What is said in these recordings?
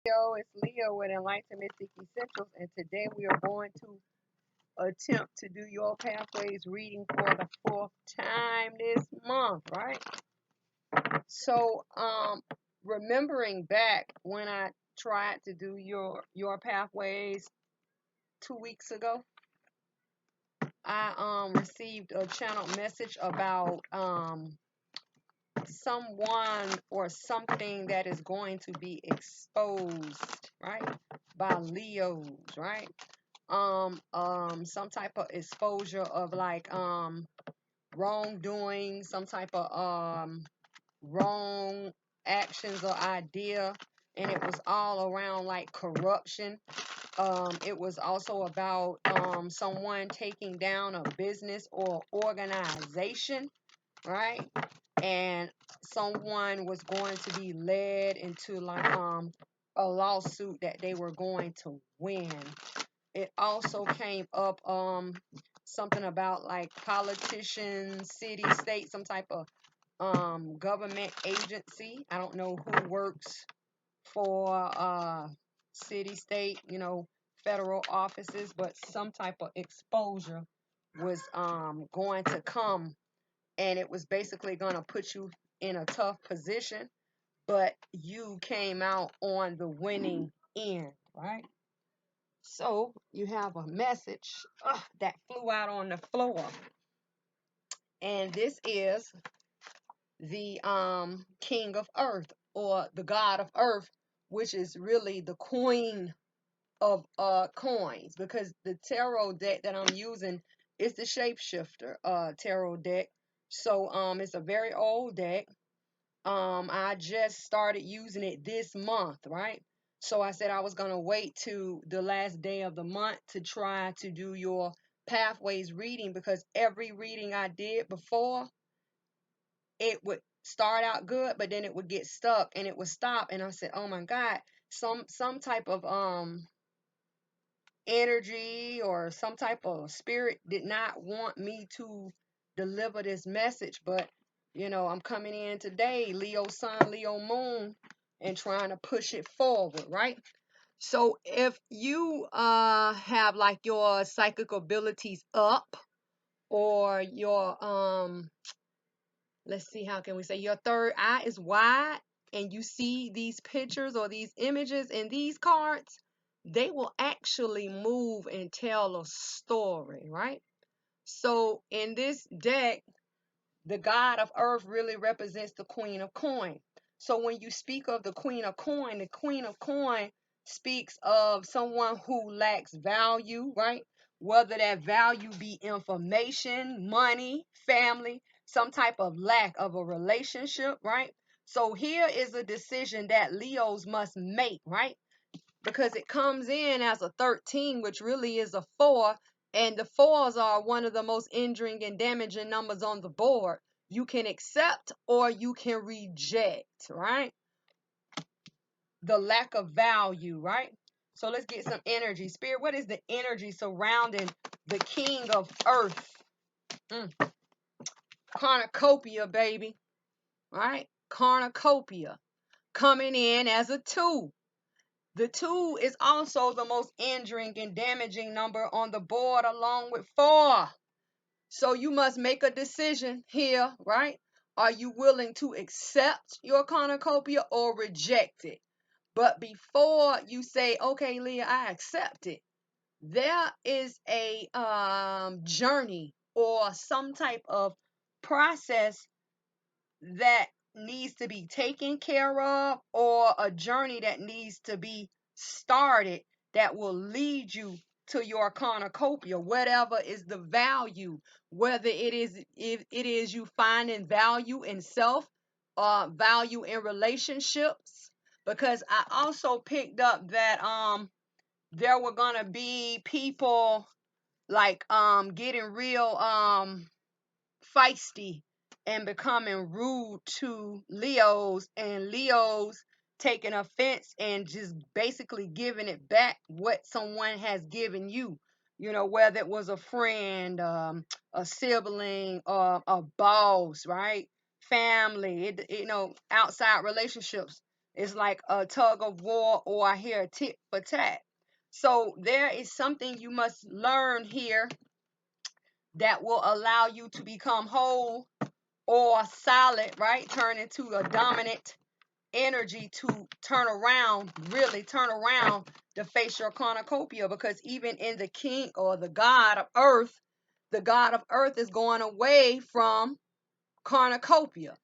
Yo, it's Leo with Enlightened Mystic Essentials, and today we are going to attempt to do your pathways reading for the fourth time this month, right? So, remembering back when I tried to do your pathways 2 weeks ago, I received a channel message about someone or something that is going to be exposed, right, by Leos, right? Some type of exposure of like wrongdoing, some type of wrong actions or idea, and it was all around like corruption. It was also about someone taking down a business or organization, right? And someone was going to be led into like a lawsuit that they were going to win. It also came up something about like politicians, city, state, some type of government agency. I don't know who works for city, state, federal offices, but some type of exposure was going to come, and it was basically going to put you in a tough position, but you came out on the winning end, right? So you have a message that flew out on the floor, and this is the king of earth, or the god of earth, which is really the queen of coins, because the tarot deck that I'm using is the shapeshifter tarot deck. So it's a very old deck. I just started using it this month, right? So I said I was going to wait to the last day of the month to try to do your pathways reading, because every reading I did before, it would start out good, but then it would get stuck and it would stop. And I said, oh my God, some type of energy or some type of spirit did not want me to deliver this message. But I'm coming in today, Leo sun, Leo moon, and trying to push it forward, right? So if you have like your psychic abilities up, or your let's see, how can we say, your third eye is wide, and you see these pictures or these images in these cards, they will actually move and tell a story, right? So in this deck, the god of earth really represents the queen of coin. So when you speak of the queen of coin, the queen of coin speaks of someone who lacks value, right? Whether that value be information, money, family, some type of lack of a relationship, right? So here is a decision that Leos must make, right? Because it comes in as a 13, which really is a 4, and the 4s are one of the most injuring and damaging numbers on the board. You can accept or you can reject, right? The lack of value, right? So let's get some energy. Spirit, what is the energy surrounding the king of earth? Cornucopia, baby, right? Cornucopia coming in as a 2. The 2 is also the most injuring and damaging number on the board, along with 4. So you must make a decision here, right? Are you willing to accept your cornucopia or reject it? But before you say, okay, Leah, I accept it, there is a journey or some type of process that needs to be taken care of, or a journey that needs to be started that will lead you to your cornucopia, whatever is the value, whether it is, if it is you finding value in self, value in relationships. Because I also picked up that there were gonna be people like getting real feisty and becoming rude to Leos, and Leos taking offense and just basically giving it back what someone has given you. Whether it was a friend, a sibling, a boss, right? Family, outside relationships. It's like a tug of war, or I hear a tit for tat. So there is something you must learn here that will allow you to become whole or solid, right? Turn into a dominant energy to turn around, really turn around to face your cornucopia. Because even in the king or the God of earth is going away from cornucopia.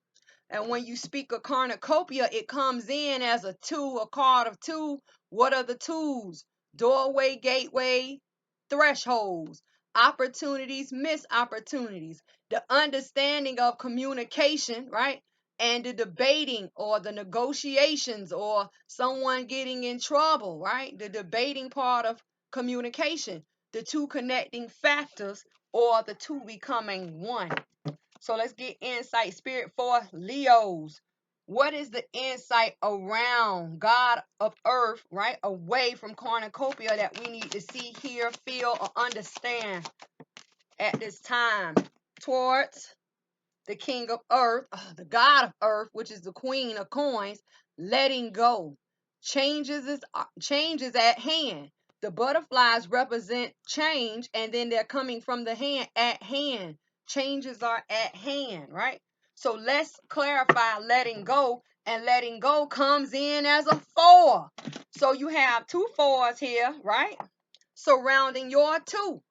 And when you speak of cornucopia, it comes in as a two, a card of two. What are the twos? Doorway, gateway, thresholds, opportunities, missed opportunities, the understanding of communication, right? And the debating or the negotiations or someone getting in trouble, right? The debating part of communication, the two connecting factors or the two becoming one. So let's get insight, spirit, for Leos. What is the insight around God of earth, right? Away from cornucopia that we need to see, hear, feel, or understand at this time towards the king of earth, the God of earth, which is the queen of coins, letting go. Changes at hand. The butterflies represent change, and then they're coming from the hand at hand. Changes are at hand, right? So let's clarify letting go, and letting go comes in as a four. So you have two fours here, right? Surrounding your two.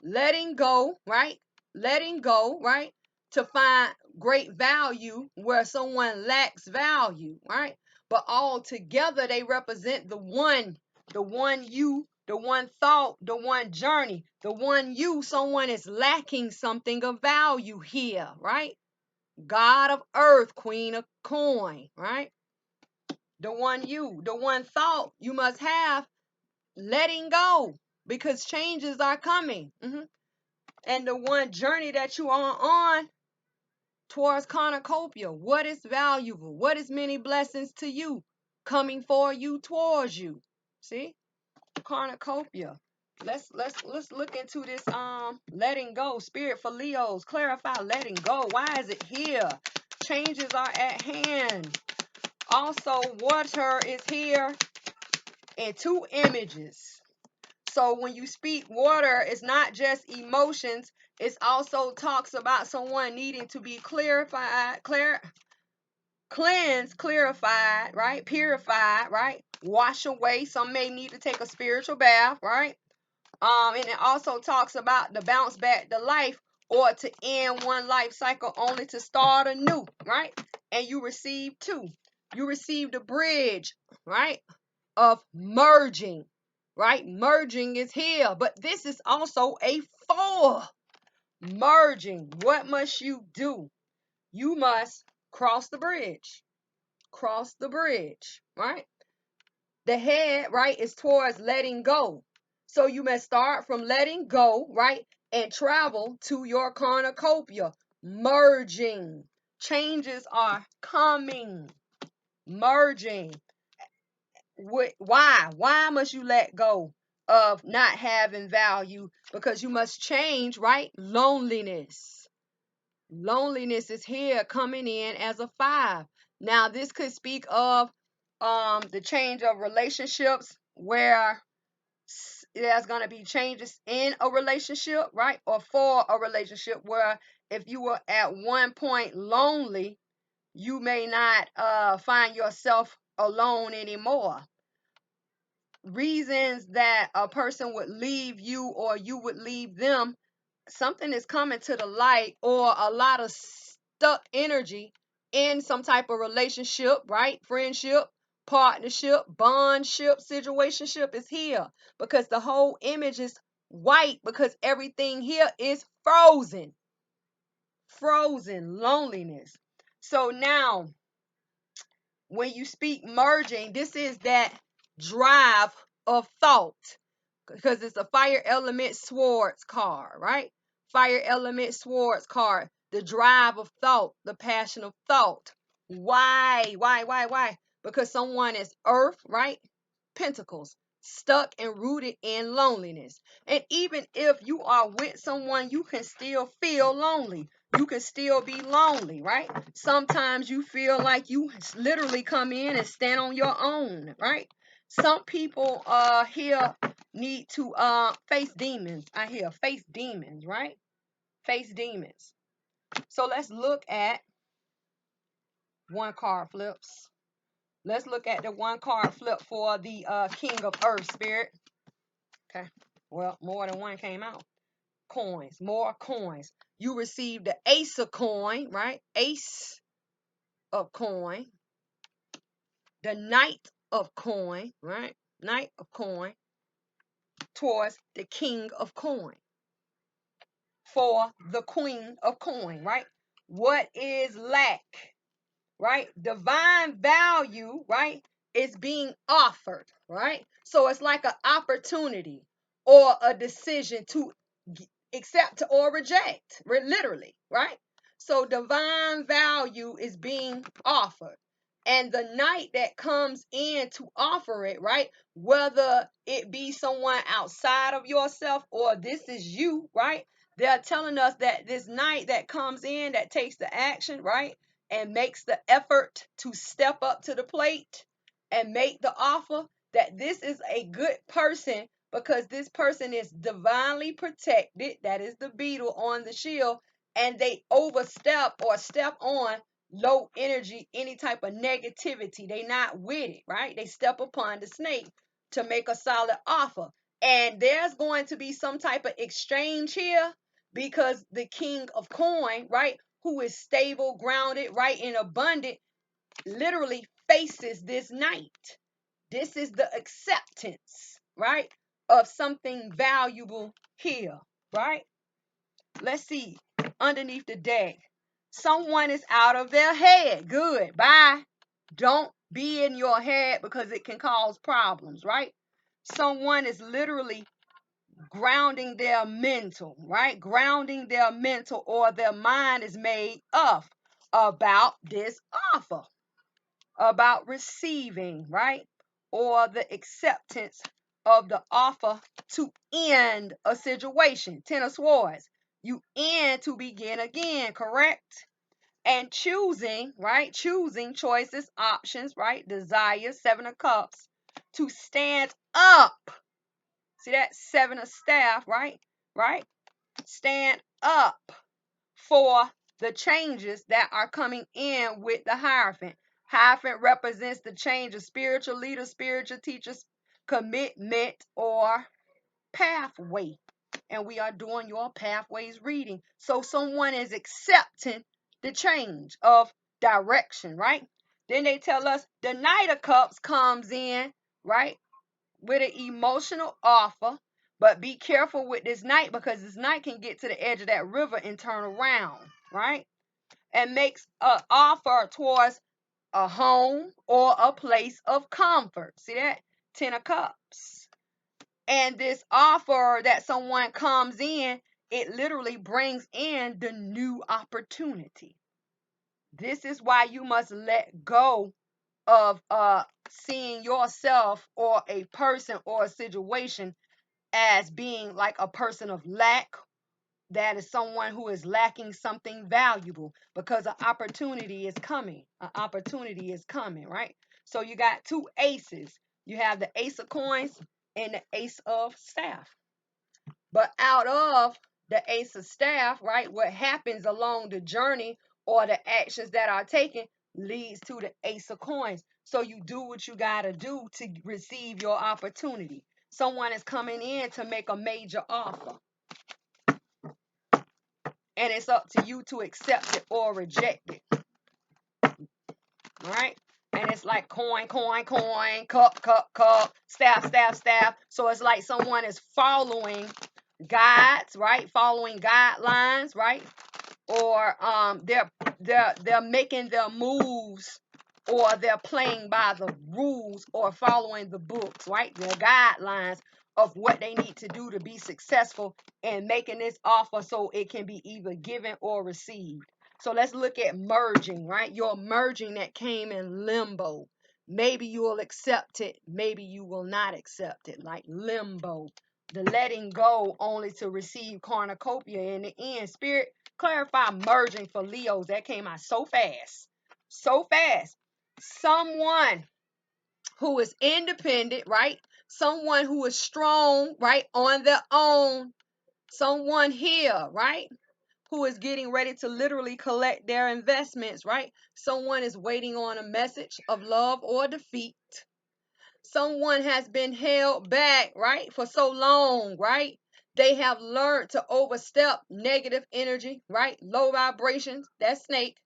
Letting go, right? Letting go, right? To find great value where someone lacks value, right? But all together they represent the one you, the one thought, the one journey, the one you. Someone is lacking something of value here, right? God of earth, queen of coin, right? The one you, the one thought you must have, letting go because changes are coming. And the one journey that you are on towards cornucopia, what is valuable, what is many blessings to you, coming for you, towards you. See, cornucopia. Let's look into this letting go, spirit for Leos. Clarify letting go. Why is it here? Changes are at hand. Also, water is here in two images. So when you speak water, it's not just emotions. It also talks about someone needing to be cleansed, clarified, right? Purified, right? Wash away. Some may need to take a spiritual bath, right? And it also talks about the bounce back to life, or to end one life cycle only to start anew, right? And you receive two. You receive the bridge, right? Of merging, right? Merging is here, but this is also a four. Merging. What must you do? You must cross the bridge. Cross the bridge, right? The head, right, is towards letting go. So you must start from letting go, right, and travel to your cornucopia. Merging. Changes are coming. Merging. Why must you let go of not having value? Because you must change, right? Loneliness is here coming in as a five. Now this could speak of the change of relationships, where there's going to be changes in a relationship, right? Or for a relationship, where if you were at one point lonely, you may not find yourself alone anymore. Reasons that a person would leave you or you would leave them, something is coming to the light, or a lot of stuck energy in some type of relationship, right? Friendship, partnership, bondship, situationship is here, because the whole image is white, because everything here is frozen. Loneliness. So now when you speak merging, this is that drive of thought, because it's a fire element swords card, right? Fire element swords card, the drive of thought, the passion of thought. Why? Because someone is earth, right? Pentacles, stuck and rooted in loneliness. And even if you are with someone, you can still feel lonely. You can still be lonely, right? Sometimes you feel like you literally come in and stand on your own, right? Some people here need to face demons. I hear face demons, right? Face demons. So let's look at one card flips. Let's look at the one card flip for the King of Earth Spirit. Okay. Well, more than one came out. Coins, more coins. You received the Ace of Coin, right? Ace of Coin. The Knight of Coin, right? Knight of Coin towards the King of Coin for the Queen of Coin, right? What is lack? Right? Divine value, right, is being offered, right? So it's like an opportunity or a decision to accept or reject, literally, right? So divine value is being offered. And the knight that comes in to offer it, right? Whether it be someone outside of yourself or this is you, right? They're telling us that this knight that comes in, that takes the action, right? And makes the effort to step up to the plate and make the offer, that this is a good person because this person is divinely protected. That is the beetle on the shield. And they overstep or step on low energy, any type of negativity. They not with it, right? They step upon the snake to make a solid offer. And there's going to be some type of exchange here because the King of Coin, right, who is stable, grounded, right, and abundant, literally faces this knight. This is the acceptance, right, of something valuable here, right? Let's see. Underneath the deck, someone is out of their head. Good. Bye. Don't be in your head because it can cause problems, right? Someone is literally grounding their mental, right? Grounding their mental, or their mind is made up about this offer, about receiving, right? Or the acceptance of the offer to end a situation. Ten of Swords. You end to begin again, correct? And choosing, right? Choosing choices, options, right? Desires, Seven of Cups, to stand up. See that? Seven of Staff, right? Right? Stand up for the changes that are coming in with the Hierophant. Hierophant represents the change of spiritual leaders, spiritual teachers, commitment, or pathway. And we are doing your pathways reading. So someone is accepting the change of direction, right? Then they tell us the Knight of Cups comes in, right, with an emotional offer. But be careful with this knight because this knight can get to the edge of that river and turn around, right? And makes an offer towards a home or a place of comfort. See that? Ten of Cups. And this offer that someone comes in, it literally brings in the new opportunity. This is why you must let go of seeing yourself or a person or a situation as being like a person of lack. That is someone who is lacking something valuable, because an opportunity is coming. An opportunity is coming, right? So you got two aces. You have the Ace of Coins and the Ace of Staff. But out of the Ace of Staff, right, what happens along the journey or the actions that are taken leads to the Ace of Coins. So you do what you got to do to receive your opportunity. Someone is coming in to make a major offer. And it's up to you to accept it or reject it. All right? And it's like coin, coin, coin, cup, cup, cup, staff, staff, staff. So it's like someone is following guides, right? Following guidelines, right? Or they're making their moves, or they're playing by the rules or following the books, right? Their guidelines of what they need to do to be successful in making this offer so it can be either given or received. So let's look at merging, right? Your merging that came in limbo. Maybe you will accept it, maybe you will not accept it, like limbo. The letting go only to receive cornucopia in the end. Spirit, clarify merging for Leos. That came out so fast. So fast. Someone who is independent, right? Someone who is strong, right? On their own. Someone here, right? Who is getting ready to literally collect their investments, right? Someone is waiting on a message of love or defeat. Someone has been held back, right? For so long, right? They have learned to overstep negative energy, right? Low vibrations, that snake,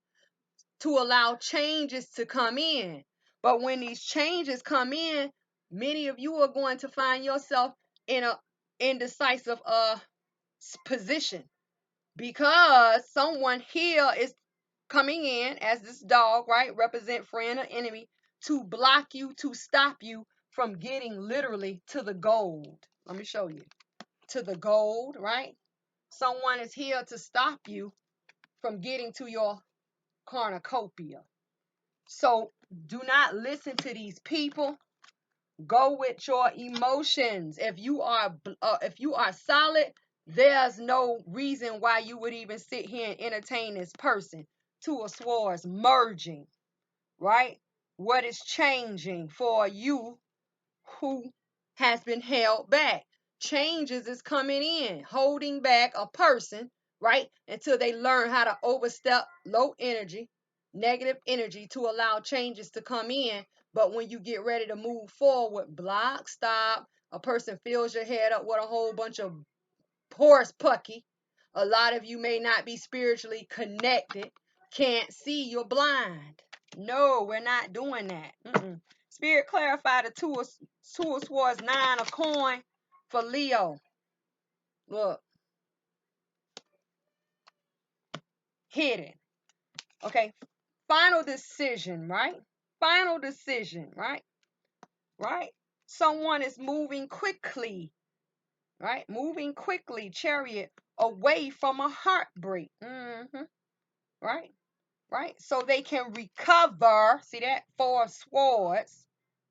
to allow changes to come in. But when these changes come in, many of you are going to find yourself in a indecisive position, because someone here is coming in as this dog, right? Represent friend or enemy, to block you, to stop you from getting literally to the gold. Let me show you. To the gold, right? Someone is here to stop you from getting to your cornucopia. So do not listen to these people. Go with your emotions. If you are solid, there's no reason why you would even sit here and entertain this person. Two of Swords merging, right? What is changing for you who has been held back? Changes is coming in, holding back a person, right? Until they learn how to overstep low energy, negative energy, to allow changes to come in. But when you get ready to move forward, block, stop. A person fills your head up with a whole bunch of horse pucky. A lot of you may not be spiritually connected, can't see, you're blind. No, we're not doing that. Spirit clarify the two of Swords, 9 of coin for Leo. Look, hidden. Okay, final decision, right? Final decision, right? Right? Someone is moving quickly, right? Moving quickly, Chariot, away from a heartbreak. Right? Right? So they can recover. See that? 4 of Swords,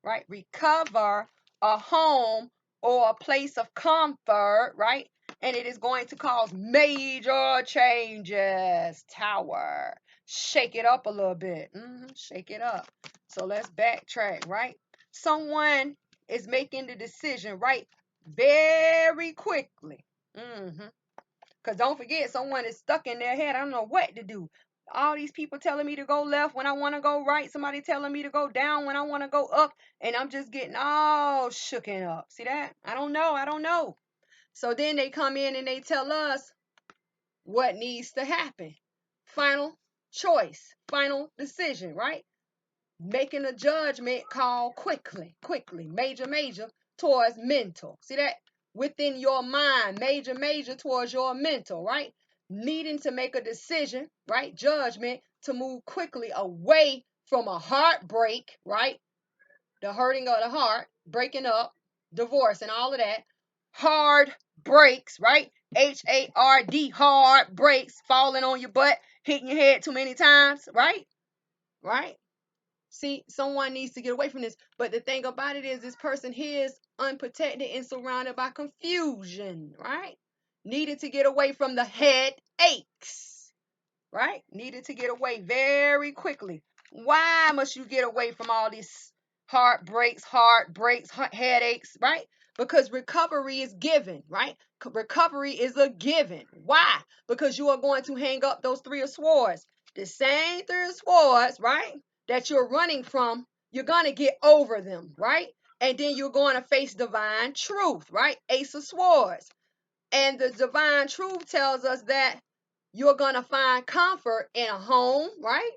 right? Recover a home or a place of comfort, right? And it is going to cause major changes. Tower. Shake it up a little bit. Shake it up. So let's backtrack, right? Someone is making the decision, right? Very quickly. Because don't forget, someone is stuck in their head. I don't know what to do. All these people telling me to go left when I want to go right. Somebody telling me to go down when I want to go up. And I'm just getting all shooken up. See that? I don't know. I don't know. So then they come in and they tell us what needs to happen. Final choice. Final decision, right? Making a judgment call quickly, major towards mental. See that? Within your mind, major towards your mental, right? Needing to make a decision, right? Judgment to move quickly away from a heartbreak, right? The hurting of the heart, breaking up, divorce, and all of that. Hard breaks, right? HARD, hard breaks, falling on your butt, hitting your head too many times, right? Right? See, someone needs to get away from this. But the thing about it is, this person here is unprotected and surrounded by confusion, right? Needed to get away from the headaches, right? Needed to get away very quickly. Why must you get away from all these heartbreaks, headaches, right? Because recovery is given, right? Recovery is a given. Why? Because you are going to hang up those 3 of Swords. The same 3 of Swords, right? That you're running from, you're going to get over them, right? And then you're going to face divine truth, right? Ace of Swords. And the divine truth tells us that you're going to find comfort in a home, right?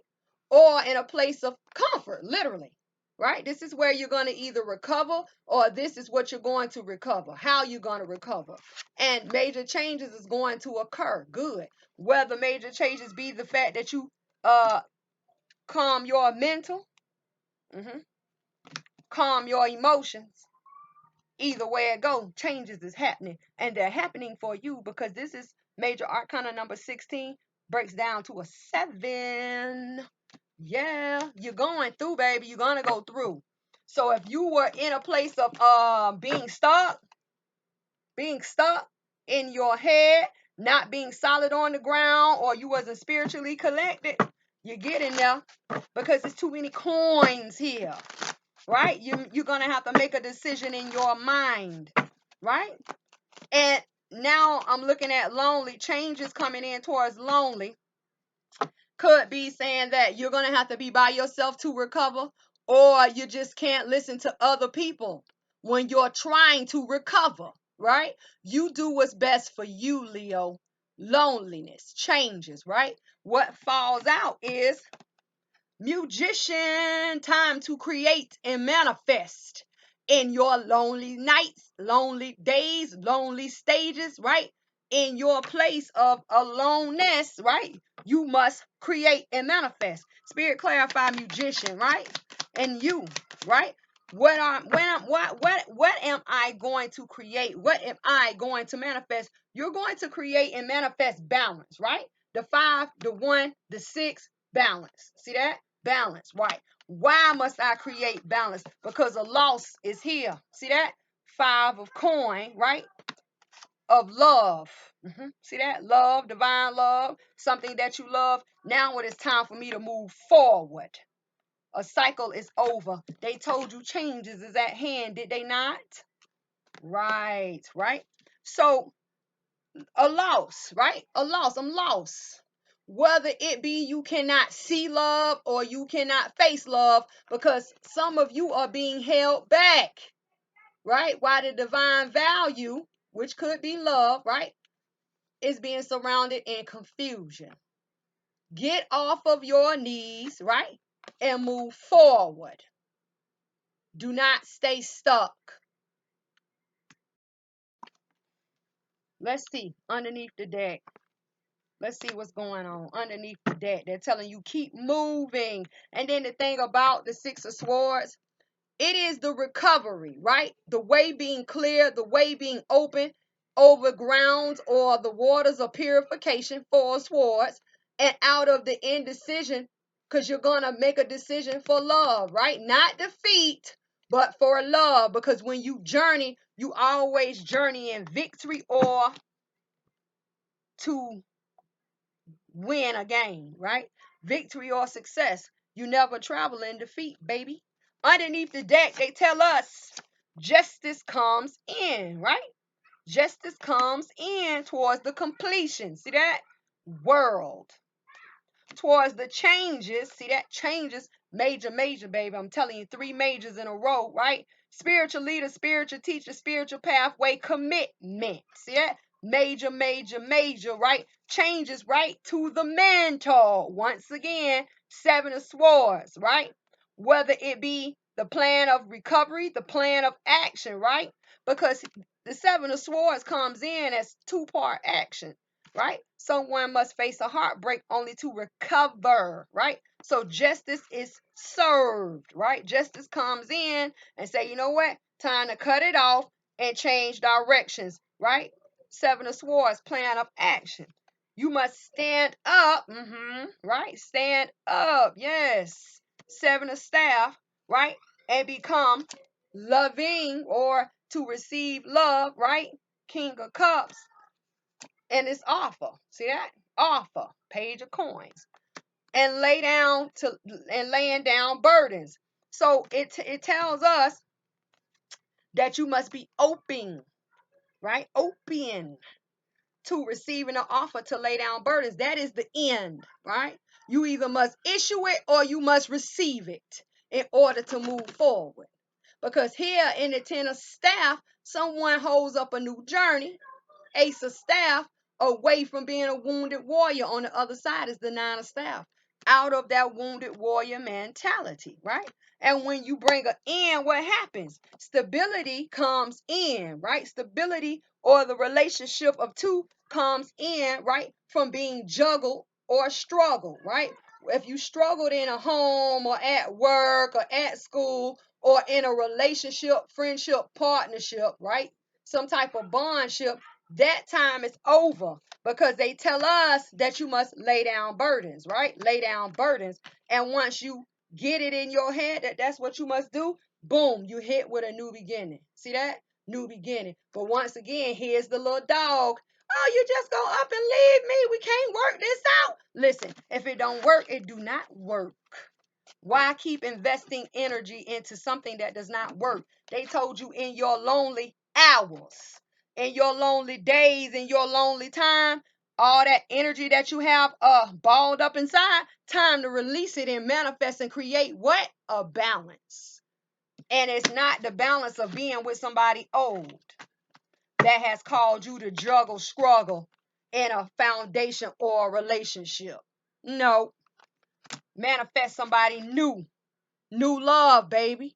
Or in a place of comfort, literally, right? This is where you're going to either recover, or this is what you're going to recover, how you're going to recover. And major changes is going to occur. Good. Whether major changes be the fact that you calm your mental, calm your emotions. Either way it goes, changes is happening, and they're happening for you, because this is major arcana number 16, breaks down to a 7. Yeah, you're going through, baby. You're gonna go through. So if you were in a place of being stuck in your head, not being solid on the ground, or you wasn't spiritually collected, you get in there because there's too many coins here, right? You're going to have to make a decision in your mind, right? And now I'm looking at lonely, changes coming in towards lonely. Could be saying that you're going to have to be by yourself to recover, or you just can't listen to other people when you're trying to recover, right? You do what's best for you, Leo. Loneliness, changes, right? What falls out is musician, time to create and manifest in your lonely nights, lonely days, lonely stages, right? In your place of aloneness, right? You must create and manifest. Spirit clarify musician, right? And you, right? What am I going to create? What am I going to manifest? You're going to create and manifest balance, right? The 5, the 1, the 6, balance. See that? Balance, right? Why must I create balance? Because a loss is here. See that? 5 of coin, right? Of love. See that? Love, divine love, something that you love. Now it is time for me to move forward. A cycle is over. They told you changes is at hand, did they not? Right, right. So a loss, right? A loss. I'm lost. Whether it be you cannot see love or you cannot face love, because some of you are being held back, right? While the divine value, which could be love, right, is being surrounded in confusion. Get off of your knees, right, and move forward. Do not stay stuck. Let's see underneath the deck. Let's see what's going on underneath the deck. They're telling you keep moving. And then the thing about the 6 of Swords, it is the recovery, right? The way being clear, the way being open over grounds or the waters of purification, 4 of Swords, and out of the indecision, because you're going to make a decision for love, right? Not defeat, but for love. Because when you journey, you always journey in victory or to win a game, right? Victory or success. You never travel in defeat, baby. Underneath the deck, they tell us justice comes in, right? Justice comes in towards the completion. See that? World. Towards the changes. See that? Changes. Major, major, baby. I'm telling you, 3 majors in a row, right? Spiritual leader, spiritual teacher, spiritual pathway, commitment. See that? Major, major, major, right? Changes, right? To the mentor. Once again, 7 of Swords, right? Whether it be the plan of recovery, the plan of action, right? Because the 7 of Swords comes in as 2-part action, right? Someone must face a heartbreak only to recover, right? So justice is served, right? Justice comes in and say, you know what? Time to cut it off and change directions, right? 7 of Swords, plan of action. You must stand up, right? Stand up, yes. 7 of Staff, right? And become loving or to receive love, right? King of Cups, and it's offer. See that? Offer, page of coins, and laying down burdens. So it tells us that you must be open, right? Open to receiving an offer to lay down burdens. That is the end, right? You either must issue it or you must receive it in order to move forward. Because here in the 10 of Staff, someone holds up a new journey. Ace of Staff, away from being a wounded warrior. On the other side is the 9 of Staff. Out of that wounded warrior mentality, right? And when you bring an in, what happens? Stability comes in, right? Stability or the relationship of 2 comes in, right? From being juggled or struggled, right? If you struggled in a home or at work or at school or in a relationship, friendship, partnership, right? Some type of bondship, that time is over, because they tell us that you must lay down burdens, right? Lay down burdens. And once you get it in your head that that's what you must do, boom, you hit with a new beginning. See that? New beginning. But once again, here's the little dog. Oh, you just go up and leave me. We can't work this out. Listen, if it don't work, it do not work. Why keep investing energy into something that does not work? They told you in your lonely hours, in your lonely days, in your lonely time, all that energy that you have balled up inside, time to release it and manifest and create what? A balance. And it's not the balance of being with somebody old that has caused you to juggle, struggle in a foundation or a relationship. No, manifest somebody new. New love, baby.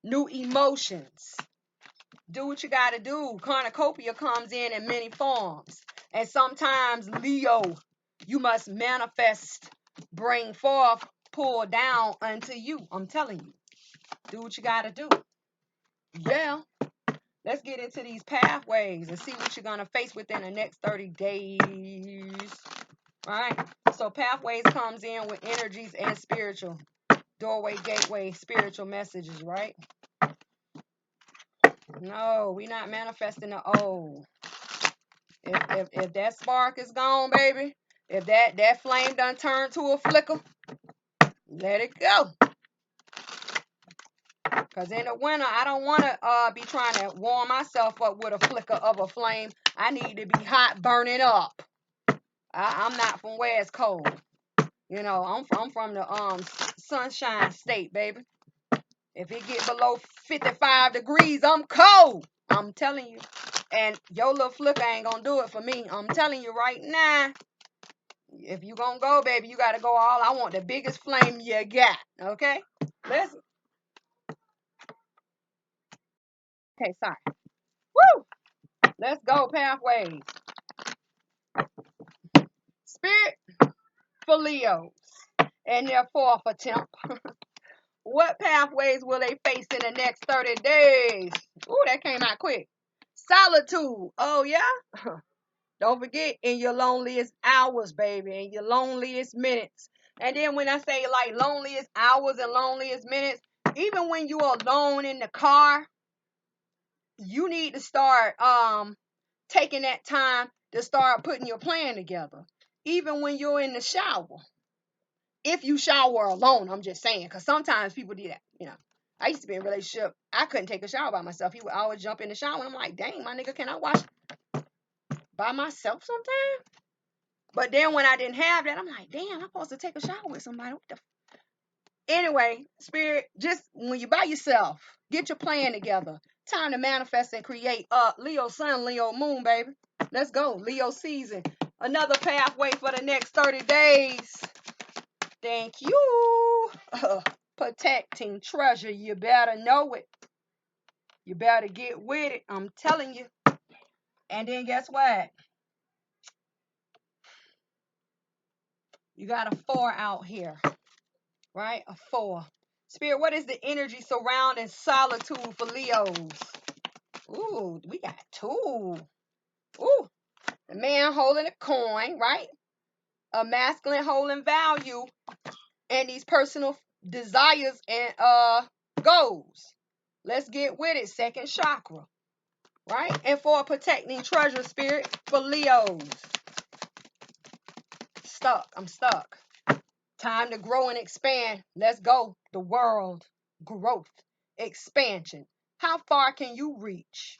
New emotions. Do what you got to do. Cornucopia comes in many forms. And sometimes, Leo, you must manifest, bring forth, pull down unto you. I'm telling you. Do what you got to do. Yeah. Let's get into these pathways and see what you're going to face within the next 30 days. All right. So pathways comes in with energies and spiritual. Doorway, gateway, spiritual messages, right? No, we not manifesting the old. If that spark is gone, baby, if that flame done turned to a flicker, let it go. Because in the winter, I don't want to be trying to warm myself up with a flicker of a flame. I need to be hot, burning up. I'm not from where it's cold. You know, I'm from the sunshine state, baby. If it get below 55 degrees, I'm cold. I'm telling you. And your little flicker ain't gonna do it for me. I'm telling you right now. If you gonna go, baby, you gotta go all. I want the biggest flame you got. Okay? Let's. Okay, sorry. Woo! Let's go pathways. Spirit for Leos and their fourth attempt. What pathways will they face in the next 30 days? Ooh, that came out quick. Solitude. Oh, yeah? Don't forget, in your loneliest hours, baby, in your loneliest minutes. And then when I say like loneliest hours and loneliest minutes, even when you're alone in the car, you need to start taking that time to start putting your plan together. Even when you're in the shower. If you shower alone, I'm just saying, because sometimes people do that, you know. I used to be in a relationship. I couldn't take a shower by myself. He would always jump in the shower. And I'm like, dang, my nigga, can I wash by myself sometimes? But then when I didn't have that, I'm like, damn, I'm supposed to take a shower with somebody. What the Anyway, spirit, just when you're by yourself, get your plan together. Time to manifest and create. Leo sun, Leo moon, baby. Let's go. Leo season. Another pathway for the next 30 days. Thank you. Protecting treasure. You better know it. You better get with it. I'm telling you. And then guess what? You got a 4 out here. Right? A 4. Spirit, what is the energy surrounding solitude for Leos? Ooh, we got 2. Ooh, the man holding a coin, right? A masculine holding value and these personal desires and goals. Let's get with it. Second chakra, right? And for protecting treasure, spirit for Leos. I'm stuck. Time to grow and expand. Let's go. The world, growth, expansion. How far can you reach?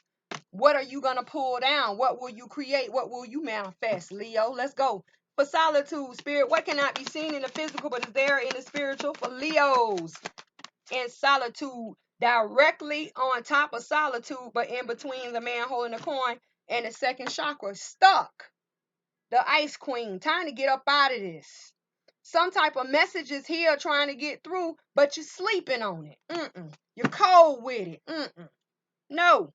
What are you going to pull down? What will you create? What will you manifest, Leo? Let's go. For solitude, spirit, what cannot be seen in the physical but is there in the spiritual? For Leos, in solitude, directly on top of solitude, but in between the man holding the coin and the second chakra, stuck. The ice queen, time to get up out of this. Some type of message is here trying to get through, but you're sleeping on it. You're cold with it. No.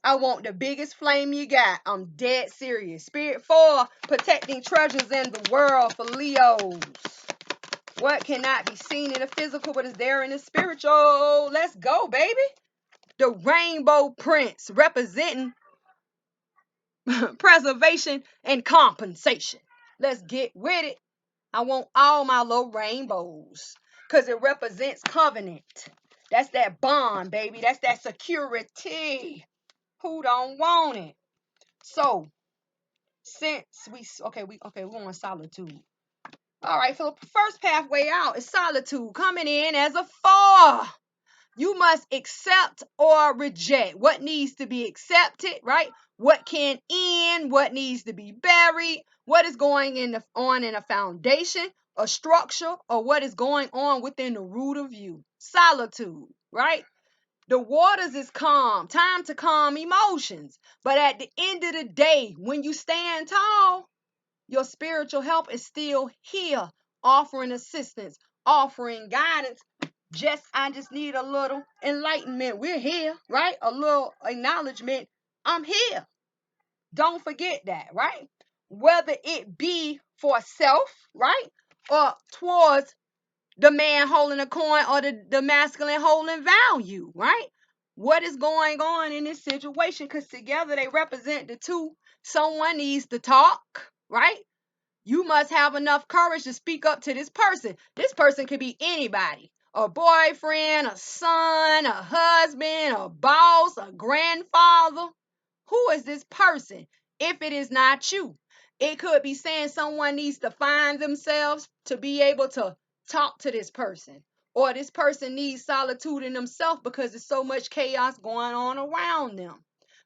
I want the biggest flame you got. I'm dead serious. Spirit 4, protecting treasures in the world for Leos. What cannot be seen in the physical, but is there in the spiritual? Let's go, baby. The rainbow prince representing preservation and compensation. Let's get with it. I want all my little rainbows because it represents covenant. That's that bond, baby. That's that security. Who don't want it? So, since we want solitude. All right, so the first pathway out is solitude, coming in as a 4. You must accept or reject what needs to be accepted, right? What can end, what needs to be buried, what is going on in a foundation, a structure, or what is going on within the root of you. Solitude, right? The waters is calm, time to calm emotions. But at the end of the day, when you stand tall, your spiritual help is still here, offering assistance, offering guidance. I just need a little enlightenment. We're here, right? A little acknowledgement. I'm here. Don't forget that, right? Whether it be for self, right? Or towards the man holding a coin or the masculine holding value, right? What is going on in this situation? Because together they represent the two. Someone needs to talk, right? You must have enough courage to speak up to this person. This person could be anybody. A boyfriend, a son, a husband, a boss, a grandfather. Who is this person if it is not you? It could be saying someone needs to find themselves to be able to talk to this person. Or this person needs solitude in themselves because there's so much chaos going on around them.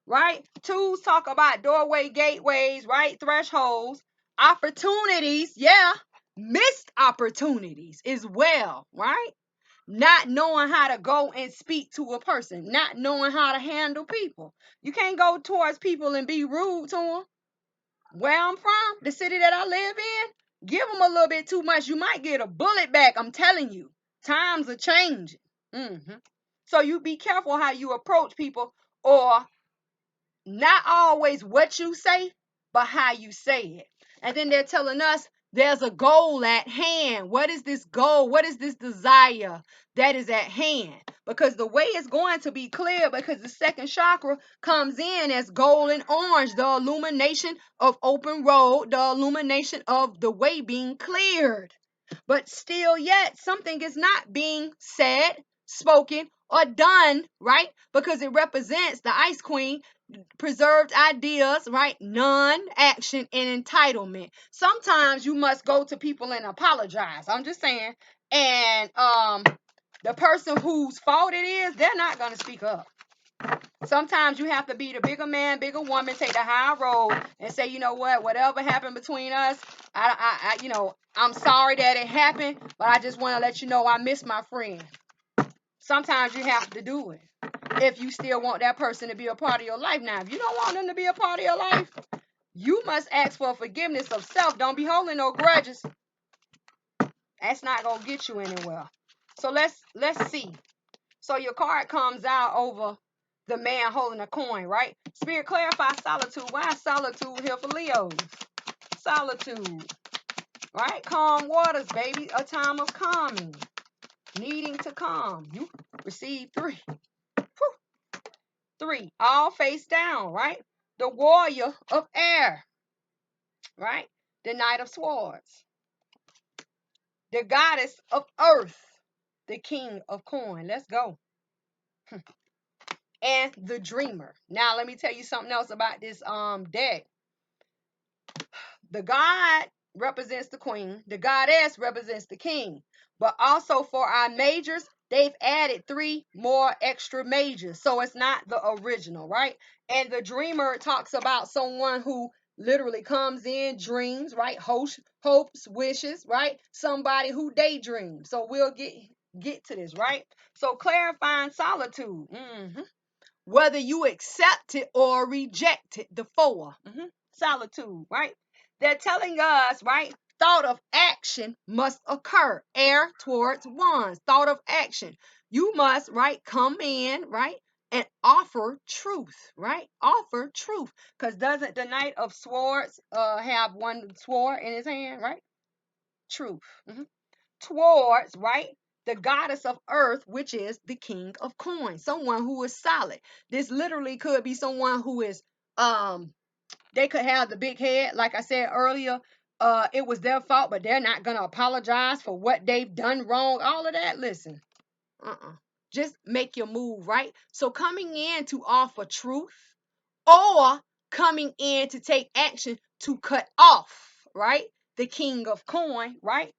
Right? Twos talk about doorway, gateways, right? Thresholds, opportunities, yeah, missed opportunities as well, right? Not knowing how to go and speak to a person, not knowing how to handle people. You can't go towards people and be rude to them. Where I'm from, the city that I live in, give them a little bit too much. You might get a bullet back. I'm telling you, times are changing. So you be careful how you approach people, or not always what you say, but how you say it. And then they're telling us there's a goal at hand. What is this goal? What is this desire that is at hand? Because the way it's going to be clear, because the second chakra comes in as gold and orange, the illumination of open road, the illumination of the way being cleared. But still yet, something is not being said, spoken, or done, right? Because it represents the Ice Queen, preserved ideas, right? Non-action and entitlement. Sometimes you must go to people and apologize. I'm just saying. And the person whose fault it is, they're not going to speak up. Sometimes you have to be the bigger man, bigger woman, take the high road and say, you know what, whatever happened between us, I'm sorry that it happened, but I just want to let you know I miss my friend. Sometimes you have to do it if you still want that person to be a part of your life. Now, if you don't want them to be a part of your life, you must ask for forgiveness of self. Don't be holding no grudges. That's not going to get you anywhere. So let's see. So your card comes out over the man holding a coin, right? Spirit, clarify solitude. Why is solitude here for Leos? Solitude, right? Calm waters, baby. A time of calming. Needing to calm. You receive 3. Whew. 3. All face down, right? The warrior of air, right? The knight of swords. The goddess of earth. The king of coin. Let's go. And the dreamer. Now let me tell you something else about this deck. The god represents the queen. The goddess represents the king. But also for our majors, they've added 3 more extra majors. So it's not the original, right? And the dreamer talks about someone who literally comes in, dreams, right? Hopes, wishes, right? Somebody who daydreams. So we'll get to this, right? So clarifying solitude. Whether you accept it or reject it, the 4. Solitude, right? They're telling us, right? Thought of action must occur. Air towards wands. Thought of action. You must, right, come in, right, and offer truth, right? Offer truth. Because doesn't the Knight of Swords have one sword in his hand, right? Truth. Towards, right, the goddess of earth, which is the king of coins, someone who is solid. This literally could be someone who is they could have the big head, like I said earlier. It was their fault, but they're not gonna apologize for what they've done wrong. All of that. Listen, just make your move, right? So coming in to offer truth, or coming in to take action to cut off, right, the king of coin, right?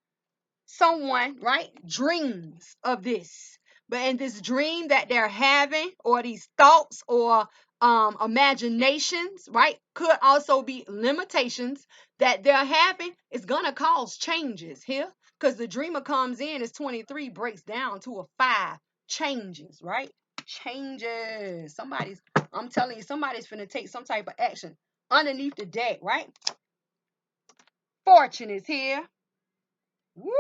Someone, right, dreams of this. But in this dream that they're having, or these thoughts or imaginations, right, could also be limitations that they're having, is gonna cause changes here. Because the dreamer comes in as 23, breaks down to a 5, changes, right? Changes. I'm telling you, somebody's finna take some type of action underneath the deck, right? Fortune is here. Woo!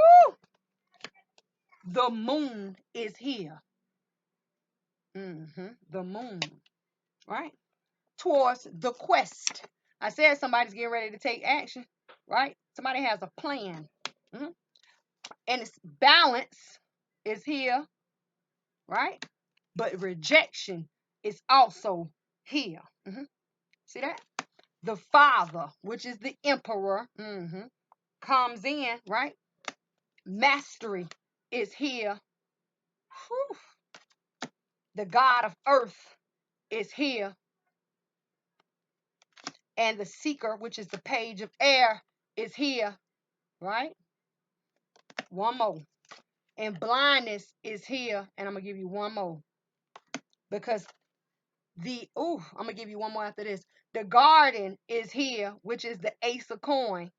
The moon is here. The moon, right? Towards the quest. I said somebody's getting ready to take action, right? Somebody has a plan. Mm-hmm. And its balance is here, right? But rejection is also here. Mm-hmm. See that? The father, which is the emperor, comes in, right? Mastery is here. Whew. The god of earth is here. And the seeker, which is the page of air, is here, right? One more. And blindness is here. And I'm going to give you one more. Because I'm going to give you one more after this. The garden is here, which is the ace of coin.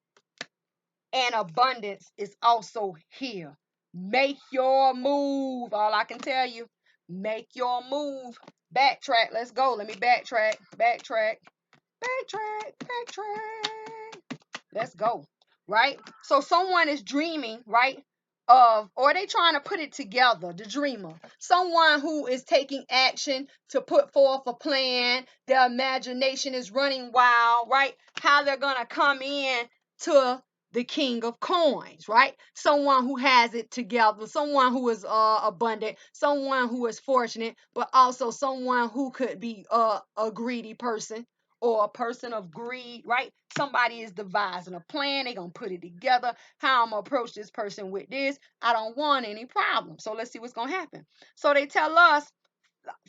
And abundance is also here. Make your move. All I can tell you, make your move. Backtrack. Let's go. Let me backtrack. Backtrack. Let's go. Right? So someone is dreaming, right? Or they trying to put it together, the dreamer. Someone who is taking action to put forth a plan. Their imagination is running wild, right? How they're going to come in to the king of coins, right? Someone who has it together, someone who is abundant, someone who is fortunate, but also someone who could be a greedy person or a person of greed, right? Somebody is devising a plan. They're going to put it together. How I'm going to approach this person with this. I don't want any problems. So let's see what's going to happen. So they tell us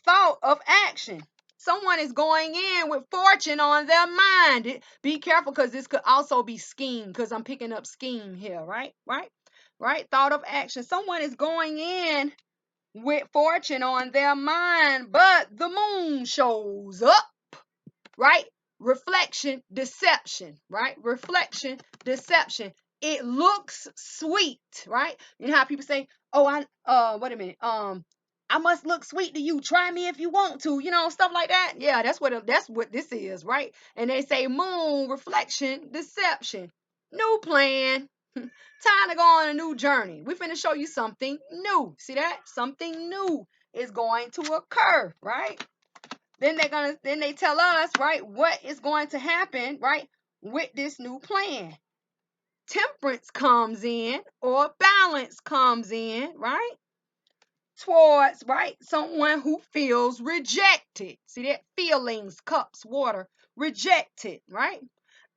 thought of action. Someone is going in with fortune on their mind. Be careful, because this could also be scheme, because I'm picking up scheme here, right? Right? Thought of action. Someone is going in with fortune on their mind, but the moon shows up. Right? Reflection, deception, right? Reflection, deception. It looks sweet, right? You know how people say, "Oh, wait a minute, I must look sweet to you. Try me if you want to," stuff like that. Yeah, that's what this is, right? And they say moon, reflection, deception. New plan. Time to go on a new journey. We're finna show you something new. See that? Something new is going to occur, right? Then they tell us, right, what is going to happen, right, with this new plan. Temperance comes in, or balance comes in, right, towards, right, someone who feels rejected. See that? Feelings, cups, water, rejected, right?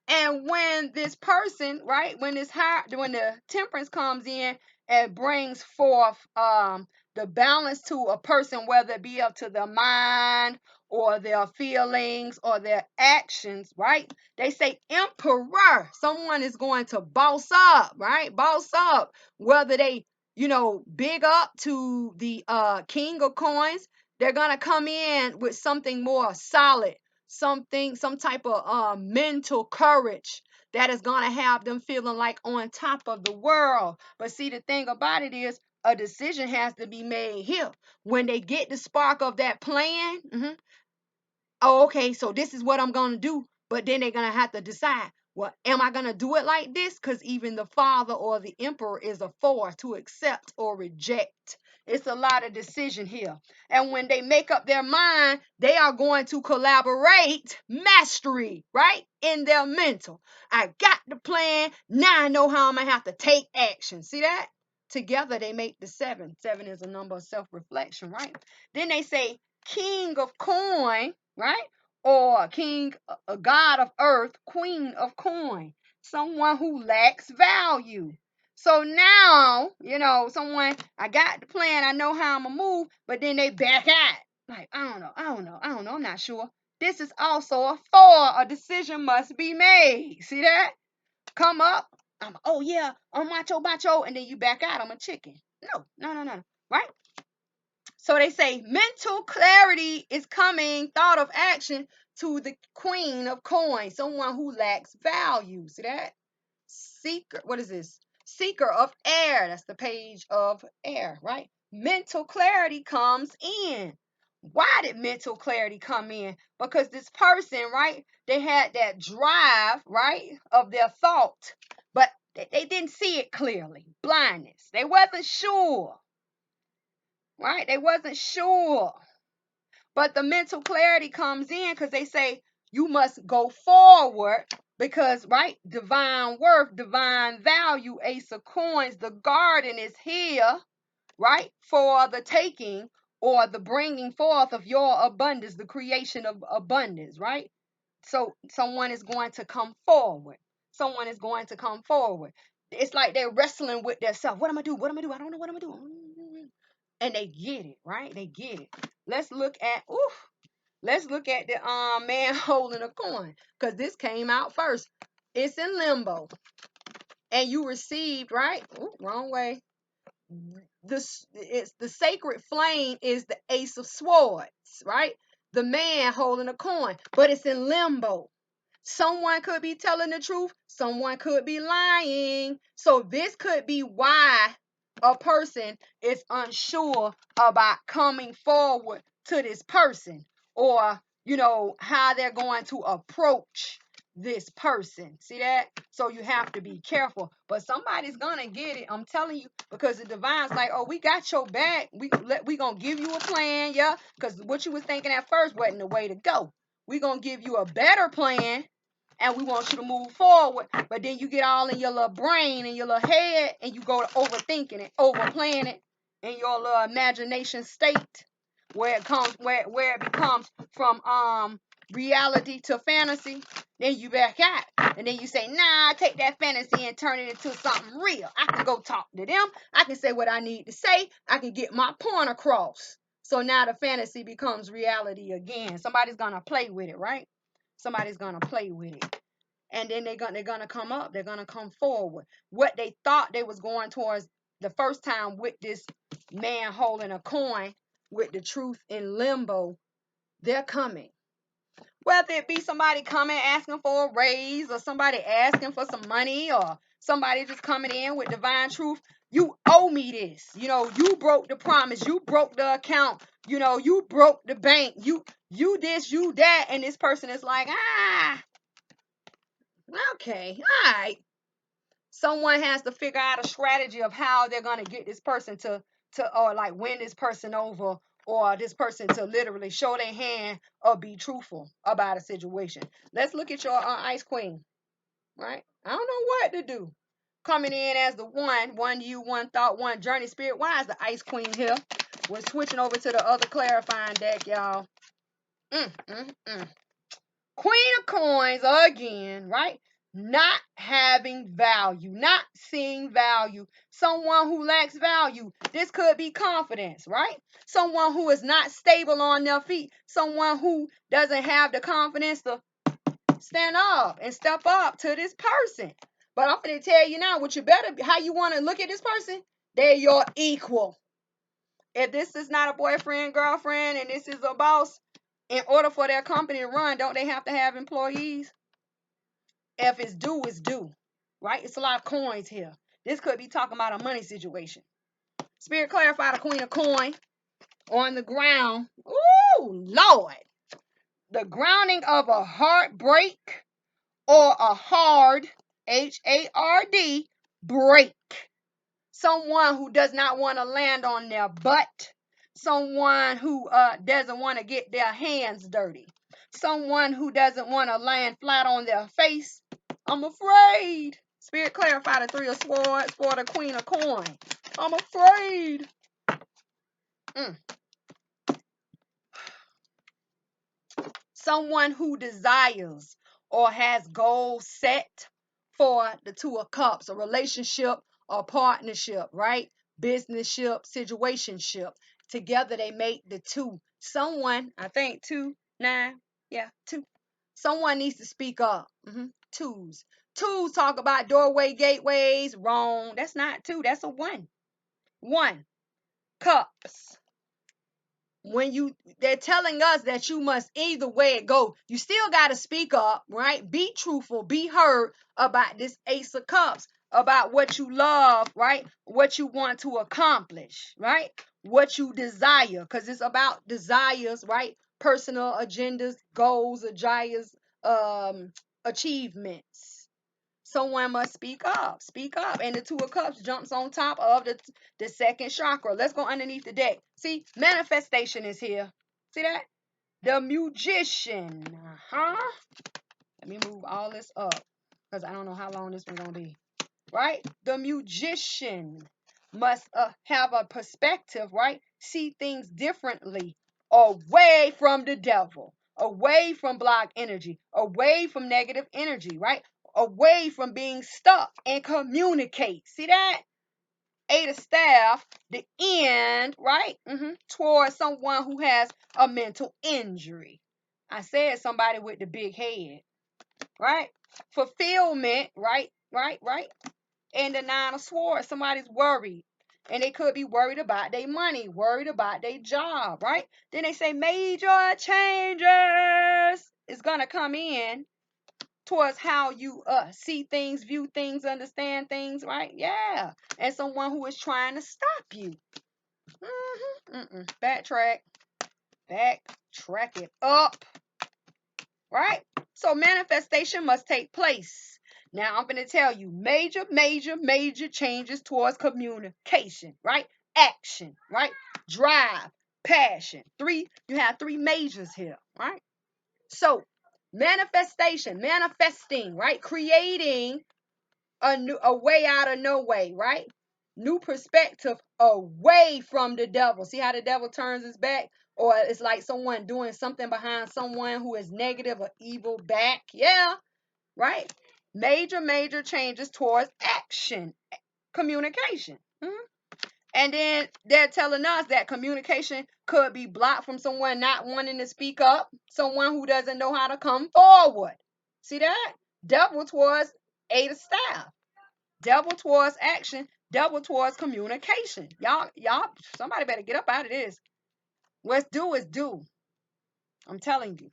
And when this person, right, when the temperance comes in and brings forth the balance to a person, whether it be up to their mind or their feelings or their actions, right? They say emperor. Someone is going to boss up, right? Boss up. Whether they, big up to the king of coins, they're gonna come in with something more solid, some type of mental courage that is going to have them feeling like on top of the world. But see, the thing about it is, a decision has to be made here. When they get the spark of that plan, oh, okay, so this is what I'm going to do. But then they're going to have to decide, well, am I going to do it like this? Because even the father or the emperor is a force to accept or reject. It's a lot of decision here. And when they make up their mind, they are going to collaborate mastery, right? In their mental. I got the plan. Now I know how I'm going to have to take action. See that? Together they make the 7. 7 is a number of self-reflection, right? Then they say king of coin, right? Or king, a god of earth, queen of coin, someone who lacks value. So now, someone, I got the plan, I know how I'm gonna move, but then they back out. Like, I don't know, I'm not sure. This is also a 4. A decision must be made. See that? Come up. Oh yeah, I'm macho, and then you back out. I'm a chicken. No. Right? So they say mental clarity is coming, thought of action to the queen of coins, someone who lacks value. See that? Seeker, what is this? Seeker of air. That's the page of air, right? Mental clarity comes in. Why did mental clarity come in? Because this person, right, they had that drive, right, of their thought, but they didn't see it clearly. Blindness. They wasn't sure, right? They wasn't sure. But the mental clarity comes in because they say you must go forward because, right, divine worth, divine value, ace of coins, the garden is here, right, for the taking or the bringing forth of your abundance, the creation of abundance, right? So someone is going to come forward. Someone is going to come forward. It's like they're wrestling with themselves. What am I do? What am I do? I don't know what I'm gonna do. And they get it, right? They get it. Let's look at the man holding a coin, because this came out first. It's in limbo, and you received, right? Ooh, wrong way. It's the sacred flame is the ace of swords, right? The man holding a coin, but it's in limbo. Someone could be telling the truth, someone could be lying. So this could be why a person is unsure about coming forward to this person, or how they're going to approach this person. See that? So you have to be careful. But somebody's gonna get it. I'm telling you, because the divine's like, oh, we got your back. We gonna give you a plan, yeah. Because what you was thinking at first wasn't the way to go. We gonna give you a better plan, and we want you to move forward. But then you get all in your little brain and your little head, and you go to overthinking it, overplaying it in your little imagination state, where it becomes from reality to fantasy. Then you back out, and then you say, nah, take that fantasy and turn it into something real. I can go talk to them. I can say what I need to say. I can get my point across. So now the fantasy becomes reality again. Somebody's gonna play with it, right? Somebody's gonna play with it, and then they're gonna come up. They're gonna come forward. What they thought they was going towards the first time with this man holding a coin, with the truth in limbo, they're coming. Whether it be somebody coming asking for a raise, or somebody asking for some money, or somebody just coming in with divine truth. You owe me this. You broke the promise. You broke the account. You broke the bank. You this, you that. And this person is like, okay, all right. Someone has to figure out a strategy of how they're going to get this person to or like win this person over, or this person to literally show their hand or be truthful about a situation. Let's look at your ice queen, right? I don't know what to do. Coming in as the one you, one thought, one journey spirit. Why is the ice queen here? We're switching over to the other clarifying deck, y'all. Queen of coins again, right? Not having value, not seeing value. Someone who lacks value. This could be confidence, right? Someone who is not stable on their feet. Someone who doesn't have the confidence to stand up and step up to this person. But I'm going to tell you now, how you want to look at this person. They're your equal. If this is not a boyfriend, girlfriend, and this is a boss, in order for their company to run, don't they have to have employees? If it's due, it's due, right? It's a lot of coins here. This could be talking about a money situation. Spirit clarify the queen of coin on the ground. Ooh, Lord. The grounding of a heartbreak, or a hard, Hard, break. Someone who does not want to land on their butt. Someone who doesn't want to get their hands dirty. Someone who doesn't want to land flat on their face. I'm afraid. Spirit clarify the 3 of swords for the queen of coin. I'm afraid. Someone who desires or has goals set for the 2 of cups, a relationship or partnership, right? Businessship, situationship. Together they make the 2. Someone, I think 2, 9. Yeah, two. Someone needs to speak up. Twos. Twos talk about doorway, gateways. Wrong. That's not two. That's a one. One. Cups. They're telling us that you must either way it go. You still got to speak up, right? Be truthful, be heard about this Ace of Cups, about what you love, right? What you want to accomplish, right? What you desire, because it's about desires, right? Personal agendas, goals, desires, achievements. Someone must speak up. Speak up. And the Two of Cups jumps on top of the second chakra. Let's go underneath the deck. See, manifestation is here. See that? The Magician. Let me move all this up because I don't know how long this one's going to be. Right? The Magician must have a perspective, right? See things differently, away from the devil, away from block energy, away from negative energy, right? Away from being stuck, and communicate. See that? Eight of Staff, the end, right? Towards someone who has a mental injury. I said somebody with the big head, right? Fulfillment, right? And the Nine of Swords, somebody's worried. And they could be worried about their money, worried about their job, right? Then they say major changes is going to come in towards how you see things, view things, understand things, right? Yeah. And someone who is trying to stop you. Backtrack it up, right? So manifestation must take place. Now I'm going to tell you major changes towards communication, right? Action, right? Drive, passion. You have three majors here, right? So manifestation, manifesting, right? Creating a way out of no way, right? New perspective away from the devil. See how the devil turns his back? Or it's like someone doing something behind someone who is negative or evil back. Yeah, right? Major changes towards action, communication. And then they're telling us that communication could be blocked from someone not wanting to speak up, someone who doesn't know how to come forward. See that? Devil towards Eight of Staff. Devil towards action, devil towards communication. Y'all, somebody better get up out of this. What's due is due. I'm telling you.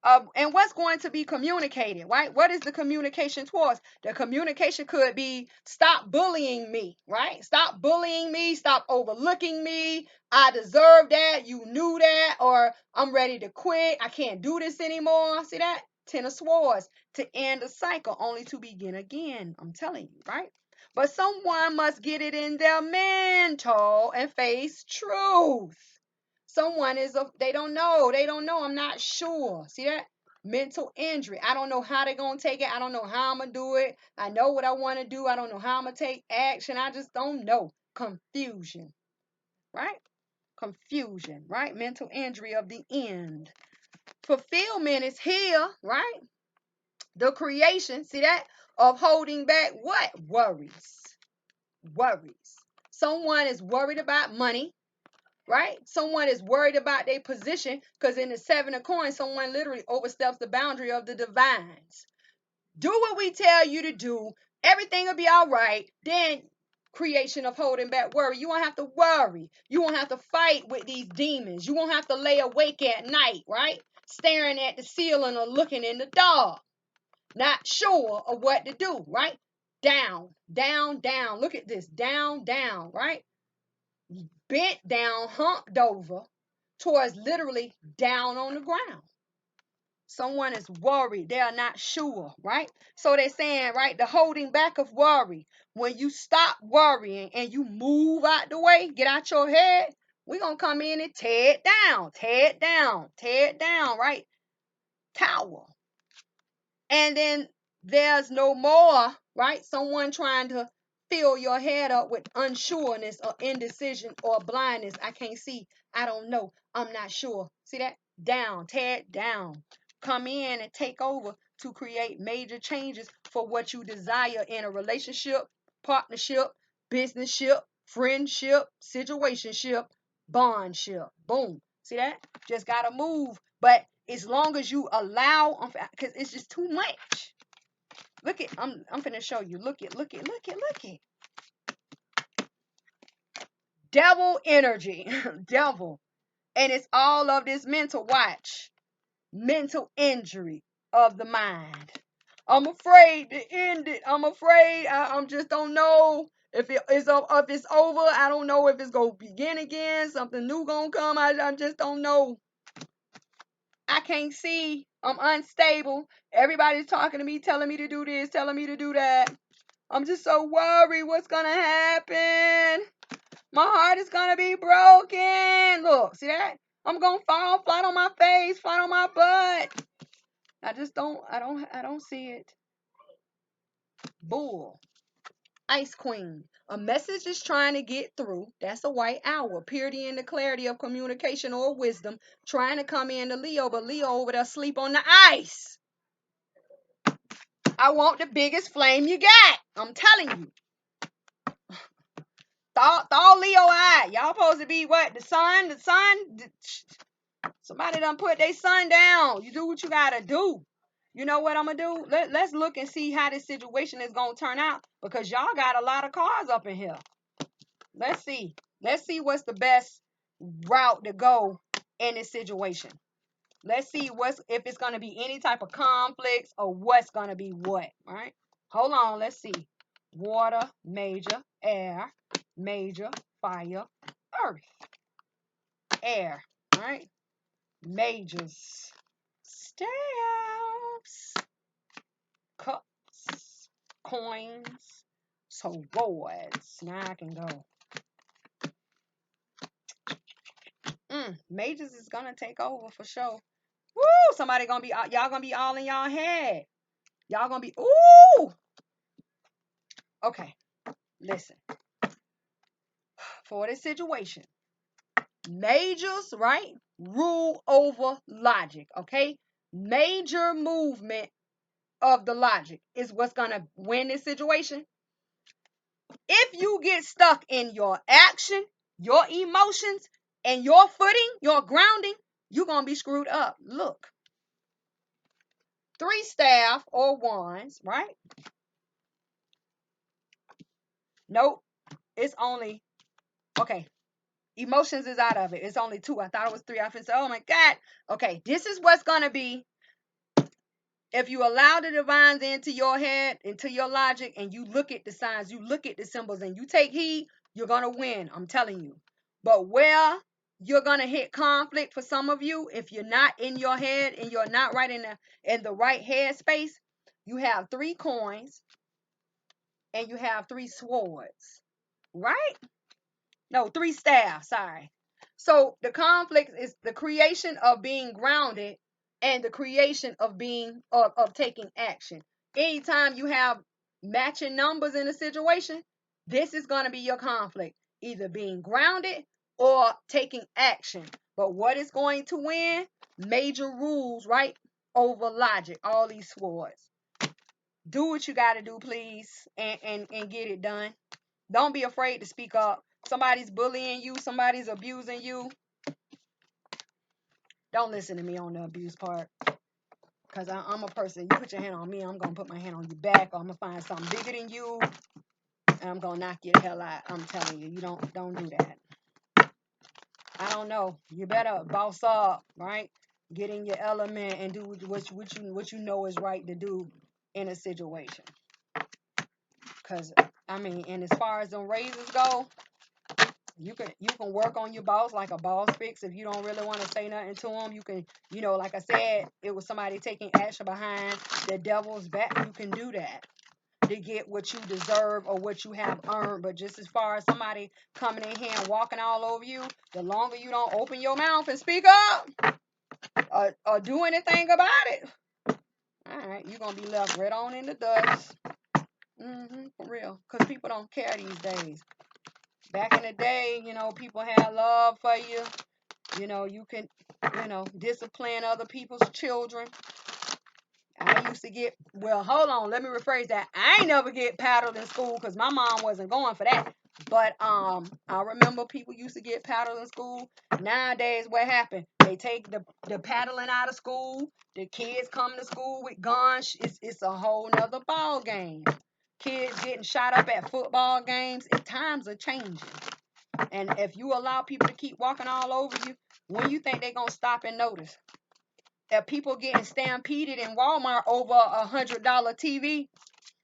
And what's going to be communicated, right? What is the communication towards? The communication could be stop bullying me, right? Stop bullying me, stop overlooking me. I deserve that. You knew that, or I'm ready to quit. I can't do this anymore. See that? Ten of Swords, to end a cycle, only to begin again. I'm telling you, right? But someone must get it in their mental and face truth. Someone they don't know. I'm not sure. See that? Mental injury. I don't know how they're going to take it. I don't know how I'm going to do it. I know what I want to do. I don't know how I'm going to take action. I just don't know. Confusion, right? Confusion, right? Mental injury of the end. Fulfillment is here, right? The creation, see that? Of holding back what? Worries. Someone is worried about money. Right? Someone is worried about their position because in the Seven of Coins, someone literally oversteps the boundary of the divines. Do what we tell you to do. Everything will be all right. Then creation of holding back worry. You won't have to worry. You won't have to fight with these demons. You won't have to lay awake at night, right? Staring at the ceiling or looking in the dark. Not sure of what to do, right? Down. Look at this. Down, right? Bent down, humped over, towards literally down on the ground. Someone is worried. They are not sure, right? So they're saying, right, the holding back of worry. When you stop worrying and you move out the way, get out your head, we're going to come in and tear it down, right? Tower. And then there's no more, right? Someone trying to fill your head up with unsureness or indecision or blindness. I can't see. I don't know. I'm not sure. See that? Down, tear it down. Come in and take over to create major changes for what you desire in a relationship, partnership, businessship, friendship, situationship, bondship. Boom. See that? Just got to move. But as long as you allow, because it's just too much. Look at, I'm finna show you. Look at. Devil energy, devil. And it's all of this mental mental injury of the mind. I'm afraid to end it. I'm afraid. I just don't know if it's over. I don't know if it's gonna begin again. Something new gonna come. I just don't know. I can't see. I'm unstable. Everybody's talking to me, telling me to do this, telling me to do that. I'm just so worried. What's gonna happen? My heart is gonna be broken. Look, see that? I'm gonna fall flat on my face, flat on my butt. I don't see it. Bull. Ice Queen. A message is trying to get through. That's a white owl. Purity and the clarity of communication or wisdom trying to come into Leo, but Leo over there sleep on the ice. I want the biggest flame you got. I'm telling you. Thaw Leo eye. Y'all supposed to be what? The sun? Somebody done put their sun down. You do what you gotta do. You know what I'm gonna do? Let's look and see how this situation is gonna turn out, because y'all got a lot of cards up in here. Let's see. Let's see what's the best route to go in this situation. Let's see if it's gonna be any type of conflicts or what's gonna be what. All right. Hold on. Let's see. Water, major, air, major, fire, earth, air. All right. Majors, staffs, cups, coins, swords. Now I can go. Majors is gonna take over for sure. Woo! Somebody gonna be, y'all gonna be all in y'all head. Y'all gonna be, ooh! Okay, listen. For this situation, majors, right, rule over logic, okay? Major movement of the logic is what's gonna win this situation. If you get stuck in your action, your emotions, and your footing, your grounding, you're gonna be screwed up. Look. 3 staff or wands, right? Nope. It's only, okay. Emotions is out of it. It's only 2. I thought it was 3. I said, oh my God. Okay, this is what's gonna be. If you allow the divines into your head, into your logic, and you look at the signs, you look at the symbols, and you take heed, you're going to win. I'm telling you. But where you're going to hit conflict for some of you, if you're not in your head and you're not right in the right head space, you have 3 coins and you have 3 swords, right? No, 3 staffs, sorry. So the conflict is the creation of being grounded and the creation of being of taking action. Anytime you have matching numbers in a situation, this is going to be your conflict, either being grounded or taking action. But what is going to win? Major rules, right? Over logic, all these swords. Do what you got to do, please, and get it done. Don't be afraid to speak up. Somebody's bullying you, somebody's abusing you. Don't listen to me on the abuse part. Because I'm a person. You put your hand on me, I'm going to put my hand on your back, or I'm going to find something bigger than you, and I'm going to knock you the hell out. I'm telling you, you don't do that. I don't know. You better boss up, right? Get in your element and do what you know is right to do in a situation. Because, I mean, and as far as them raises go, you can work on your boss like a boss fix. If you don't really want to say nothing to them, you can, like I said, it was somebody taking action behind the devil's back. You can do that to get what you deserve or what you have earned. But just as far as somebody coming in here and walking all over you, the longer you don't open your mouth and speak up or do anything about it, all right, you're going to be left right on in the dust. For real. Because people don't care these days. Back in the day, people had love for you. You can, discipline other people's children. I used to get, well, hold on, let me rephrase that. I ain't never get paddled in school because my mom wasn't going for that. But I remember people used to get paddled in school. Nowadays, what happened? They take the paddling out of school. The kids come to school with guns. It's a whole nother ball game. Kids getting shot up at football games. Times are changing. And if you allow people to keep walking all over you, when you think they're gonna stop and notice? If people getting stampeded in Walmart over $100 TV,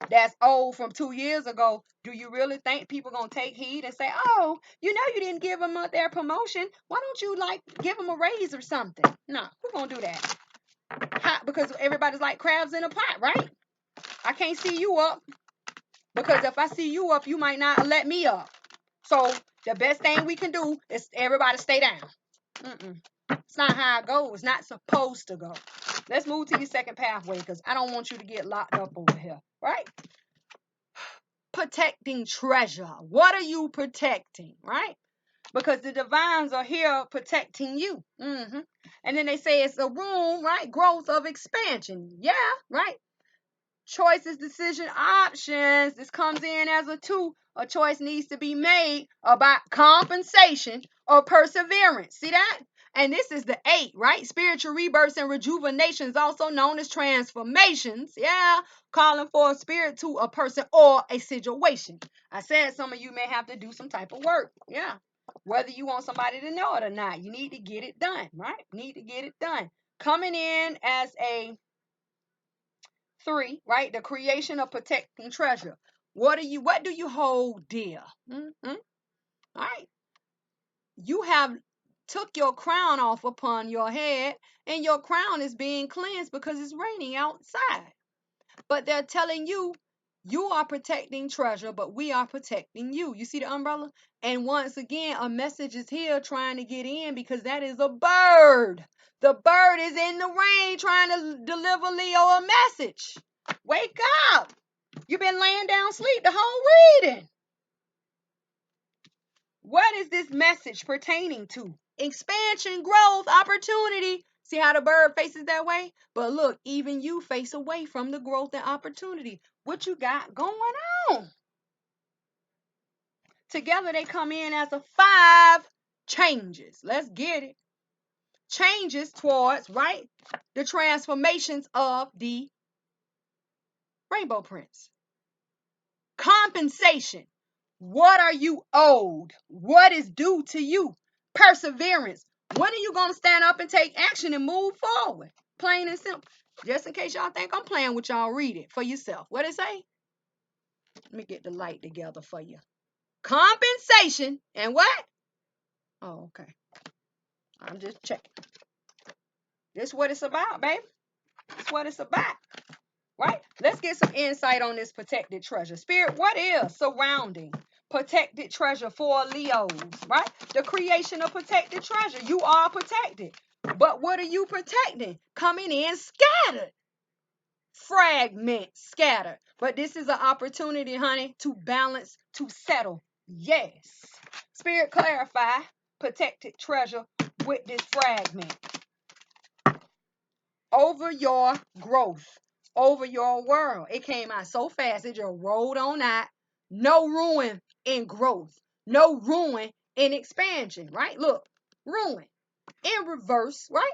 that's old from 2 years ago, do you really think people gonna take heed and say, oh, you didn't give them their promotion, why don't you like give them a raise or something? No, who gonna do that? Because everybody's like crabs in a pot, right? I can't see you up, because if I see you up, you might not let me up. So the best thing we can do is everybody stay down. It's not how it goes. It's not supposed to go. Let's move to your second pathway, because I don't want you to get locked up over here, right? Protecting treasure. What are you protecting, right? Because the divines are here protecting you. And then they say it's a room, right? Growth of expansion. Yeah, right? Choices, decision, options. This comes in as a 2. A choice needs to be made about compensation or perseverance. See that? And this is the 8, right? Spiritual rebirths and rejuvenations, also known as transformations. Yeah, calling for a spirit to a person or a situation. I said some of you may have to do some type of work. Yeah. Whether you want somebody to know it or not, you need to get it done, right? Need to get it done. Coming in as a 3, right? The creation of protecting treasure. What do you hold dear? All right. You have took your crown off upon your head, and your crown is being cleansed because it's raining outside. But they're telling you, you are protecting treasure, but we are protecting you. You see the umbrella? And once again, a message is here trying to get in, because that is a bird. The bird is in the rain trying to deliver Leo a message. Wake up. You've been laying down sleep the whole reading. What is this message pertaining to? Expansion, growth, opportunity. See how the bird faces that way? But look, even you face away from the growth and opportunity. What you got going on? Together they come in as a 5 changes. Let's get it. Changes towards, right? The transformations of the Rainbow Prince. Compensation. What are you owed? What is due to you? Perseverance. When are you going to stand up and take action and move forward? Plain and simple. Just in case y'all think I'm playing with y'all, read it for yourself. What it say? Let me get the light together for you. Compensation and what? Oh, okay. I'm just checking. This is what it's about, baby. This is what it's about. Right? Let's get some insight on this protected treasure. Spirit, what is surrounding protected treasure for Leos, right? The creation of protected treasure. You are protected. But what are you protecting? Coming in scattered. Fragment, scattered. But this is an opportunity, honey, to balance, to settle. Yes. Spirit, clarify protected treasure with this fragment. Over your growth, over your world. It came out so fast, it just rolled on out. No ruin in growth, no ruin in expansion, right? Look, ruin in reverse, right?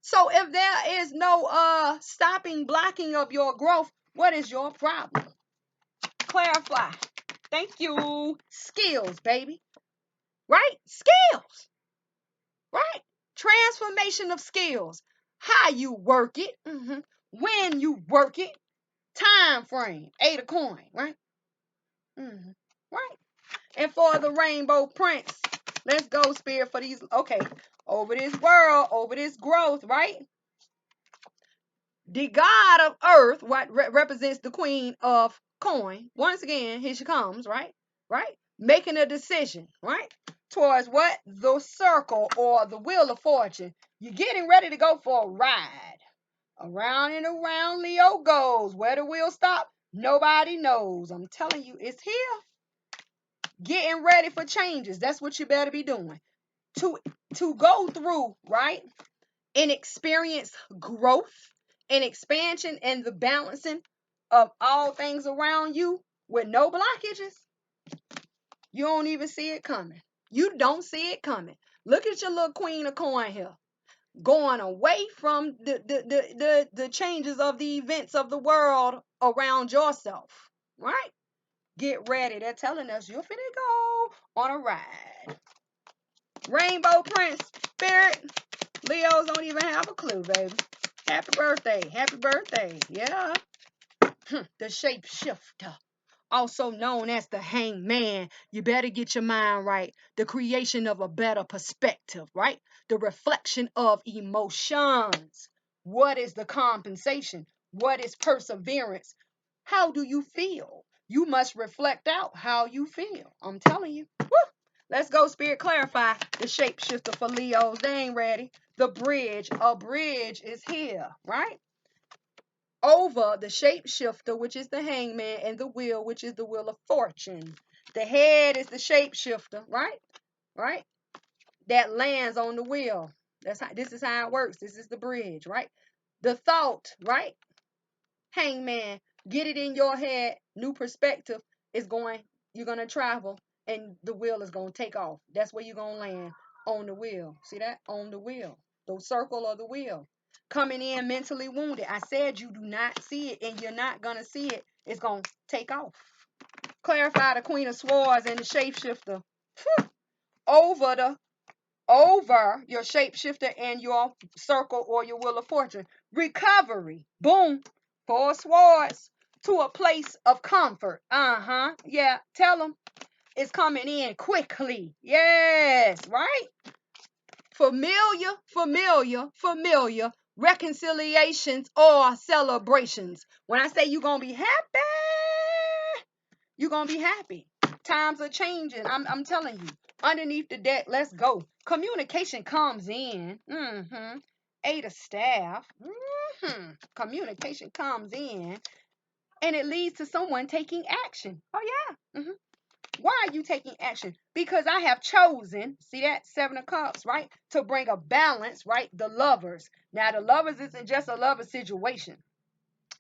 So if there is no stopping, blocking of your growth, what is your problem? Clarify. Thank you. Skills, baby. Right? Skills. Right? Transformation of skills. How you work it. When you work it. Time frame. 8 of coin. Right? Right? And for the Rainbow Prince, let's go, Spirit, for these. Okay. Over this world, over this growth, right? The God of Earth, what represents the Queen of Coin. Once again, here she comes, right? Right? Making a decision, right? Towards what? The circle or the wheel of fortune. You're getting ready to go for a ride. Around and around Leo goes. Where the wheel stop? Nobody knows. I'm telling you, it's here. Getting ready for changes. That's what you better be doing. To go through, right? And experience growth and expansion and the balancing of all things around you with no blockages. You don't even see it coming. You don't see it coming. Look at your little queen of coin here. Going away from the changes of the events of the world around yourself. Right? Get ready. They're telling us you're finna go on a ride. Rainbow Prince, Spirit, Leos don't even have a clue, baby. Happy birthday. Happy birthday. Yeah. The shapeshifter, also known as the hangman. You better get your mind right. The creation of a better perspective, right? The reflection of emotions. What is the compensation? What is perseverance? How do you feel? You must reflect out how you feel. I'm telling you. Woo! Let's go, Spirit. Clarify the shapeshifter for Leos. They ain't ready. The bridge. A bridge is here, right? Over the shapeshifter, which is the hangman, and the wheel, which is the wheel of fortune. The head is the shapeshifter, right? Right? That lands on the wheel. This is how it works. This is the bridge, right? The thought, right? Hangman, get it in your head. New perspective is going, you're gonna travel, and the wheel is gonna take off. That's where you're gonna land, on the wheel. See that? On the wheel. The circle of the wheel. Coming in mentally wounded. I said you do not see it, and you're not gonna see it. It's gonna take off. Clarify the Queen of Swords and the shapeshifter. Over your shapeshifter and your circle or your wheel of fortune. Recovery. Boom. 4 swords to a place of comfort. Yeah. Tell them it's coming in quickly. Yes. Right? Familiar. Reconciliations or celebrations. When I say you're going to be happy, you're going to be happy. Times are changing. I'm telling you. Underneath the deck, let's go. Communication comes in. Eight of staff. Communication comes in. And it leads to someone taking action. Oh, yeah. Why are you taking action? Because I have chosen, see that, 7 of Cups, right? To bring a balance, right? The lovers. Now, the lovers isn't just a lover situation.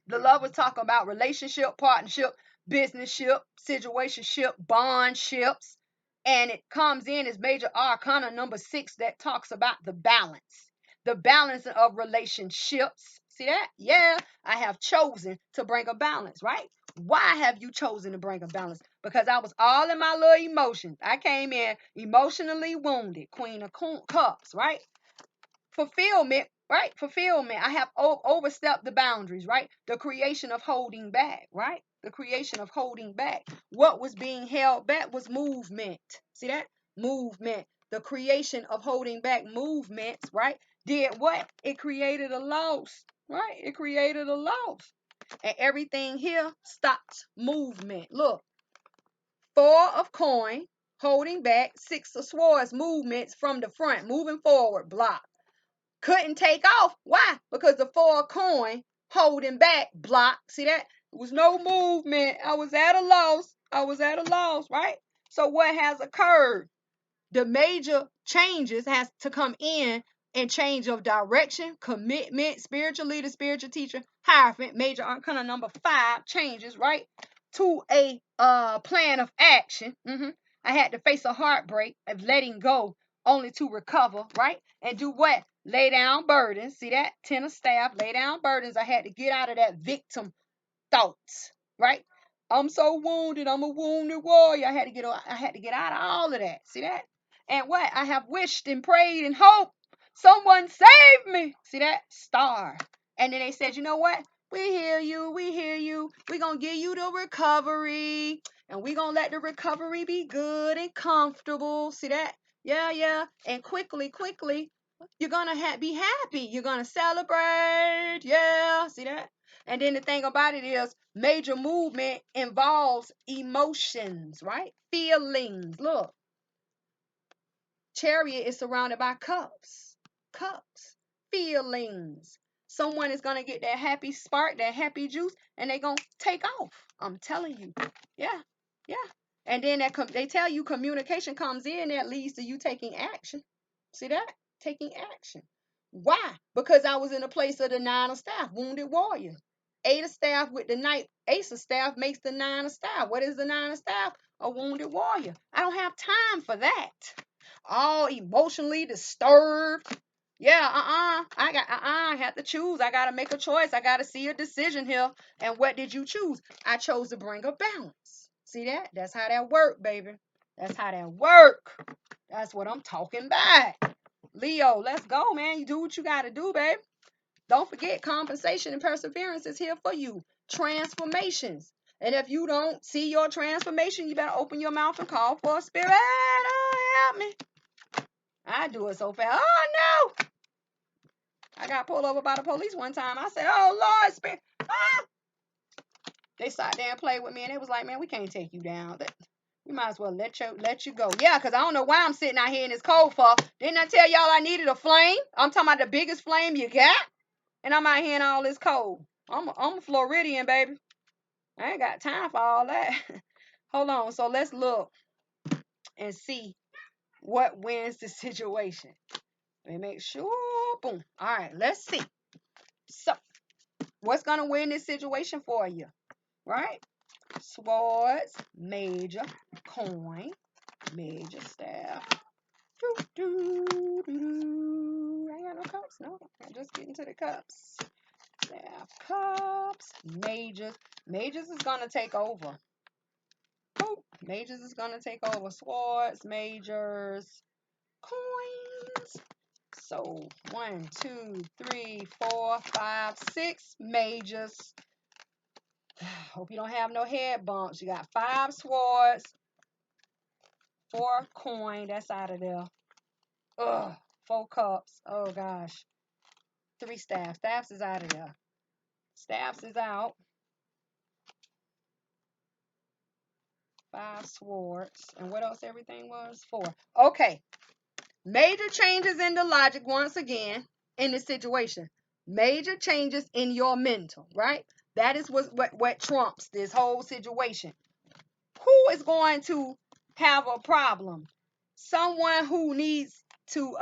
The lovers talk about relationship, partnership, businessship, situationship, bondships. And it comes in as major arcana number 6 that talks about the balance. The balance of relationships. See that? Yeah, I have chosen to bring a balance, right? Why have you chosen to bring a balance? Because I was all in my little emotions. I came in emotionally wounded. Queen of Cups, right? Fulfillment, right? Fulfillment. I have overstepped the boundaries, right? The creation of holding back, right? The creation of holding back. What was being held back was movement. See that? Movement. The creation of holding back movements, right? Did what? It created a loss, right? It created a loss. And everything here stopped movement. Look, 4 of coin, holding back, 6 of swords, movements from the front, moving forward, block. Couldn't take off. Why? Because the 4 of coin, holding back, block. See that? There was no movement. I was at a loss, right? So what has occurred? The major changes has to come in and change of direction, commitment, spiritual leader, spiritual teacher, hierophant, major arcana number 5 changes, right? To a plan of action. I had to face a heartbreak of letting go only to recover, right? And do what? Lay down burdens. See that? 10 of staff, lay down burdens. I had to get out of that victim thoughts, right? I'm so wounded. I'm a wounded warrior. I had to get out of all of that. See that? And what? I have wished and prayed and hoped. Someone save me. See that? Star. And then they said, you know what? We hear you. We're going to give you the recovery. And we're going to let the recovery be good and comfortable. See that? Yeah. And quickly, you're going to be happy. You're going to celebrate. Yeah. See that? And then the thing about it is major movement involves emotions, right? Feelings. Look, Chariot is surrounded by cups. Feelings. Someone is going to get that happy spark, that happy juice, and they're going to take off. I'm telling you. Yeah. And then they tell you communication comes in that leads to you taking action. See that? Taking action. Why? Because I was in a place of the 9 of staff, wounded warrior. 8 of staff with the knight. Ace of staff makes the 9 of staff. What is the 9 of staff? A wounded warrior. I don't have time for that. All emotionally disturbed. Yeah, I have to choose. I gotta make a choice. I gotta see a decision here. And what did you choose? I chose to bring a balance. See that? That's how that work, baby. That's how that work. That's what I'm talking about. Leo, let's go, man. You do what you gotta do, babe. Don't forget, compensation and perseverance is here for you. Transformations. And if you don't see your transformation, you better open your mouth and call for a spirit. Oh, help me. I do it so fast. Oh, no. I got pulled over by the police one time. I said, oh, Lord, spirit. Ah. They sat there and played with me, and they was like, man, we can't take you down. We might as well let you go. Yeah, because I don't know why I'm sitting out here in this cold for. Didn't I tell y'all I needed a flame? I'm talking about the biggest flame you got. And I'm out here in all this cold. I'm a Floridian, baby. I ain't got time for all that. Hold on. So let's look and see what wins the situation. Let me make sure. Boom. All right. Let's see. So, what's going to win this situation for you? Right? Swords, major, coin, major staff. I ain't got no cups. No. I'm just getting to the cups. Staff, cups, majors. Majors is going to take over. Oh, majors is going to take over. Swords, majors, coins. So 1, 2, 3, 4, 5, 6 majors. Hope you don't have no head bumps. You got 5 swords, 4 coin. That's out of there. Ugh, 4 cups. Oh gosh. 3 staffs. Staffs is out of there. Staffs is out. 5 swords. And what else everything was? 4. Okay. Major changes in the logic once again in this situation. Major changes in your mental, right? That is what trumps this whole situation. Who is going to have a problem? Someone who needs to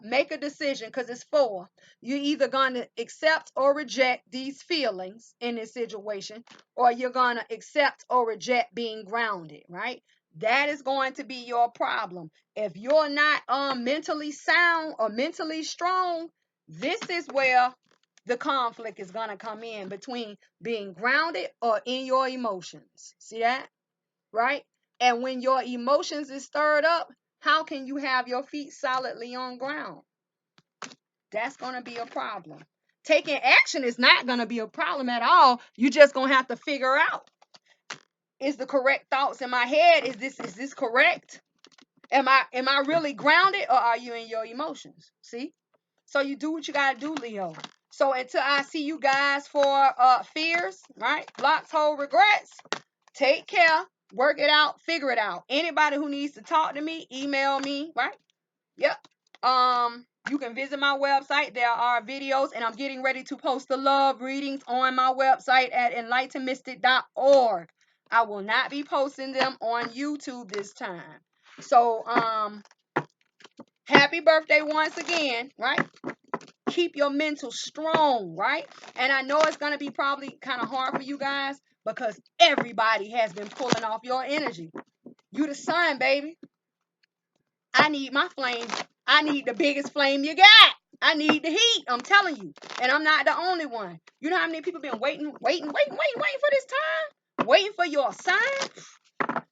make a decision, because it's 4. You're either going to accept or reject these feelings in this situation, or you're going to accept or reject being grounded, right? That is going to be your problem. If you're not mentally sound or mentally strong, this is where the conflict is going to come in between being grounded or in your emotions. See that? Right? And when your emotions is stirred up, how can you have your feet solidly on ground? That's going to be a problem. Taking action is not going to be a problem at all. You just going to have to figure out, is the correct thoughts in my head, is this correct? Am I really grounded, or are you in your emotions? See? So you do what you got to do, Leo. So until I see you guys for fears, right? Blocks, hold, regrets. Take care. Work it out. Figure it out. Anybody who needs to talk to me, email me, right? Yep. You can visit my website. There are videos, and I'm getting ready to post the love readings on my website at enlightenedmystic.org. I will not be posting them on YouTube this time. So, happy birthday once again, right? Keep your mental strong, right? And I know it's going to be probably kind of hard for you guys because everybody has been pulling off your energy. You the sun, baby. I need my flame. I need the biggest flame you got. I need the heat. I'm telling you. And I'm not the only one. You know how many people been waiting for this time? Waiting for your sign?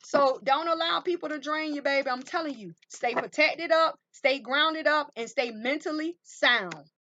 So don't allow people to drain you, baby. I'm telling you. Stay protected up, stay grounded up, and stay mentally sound.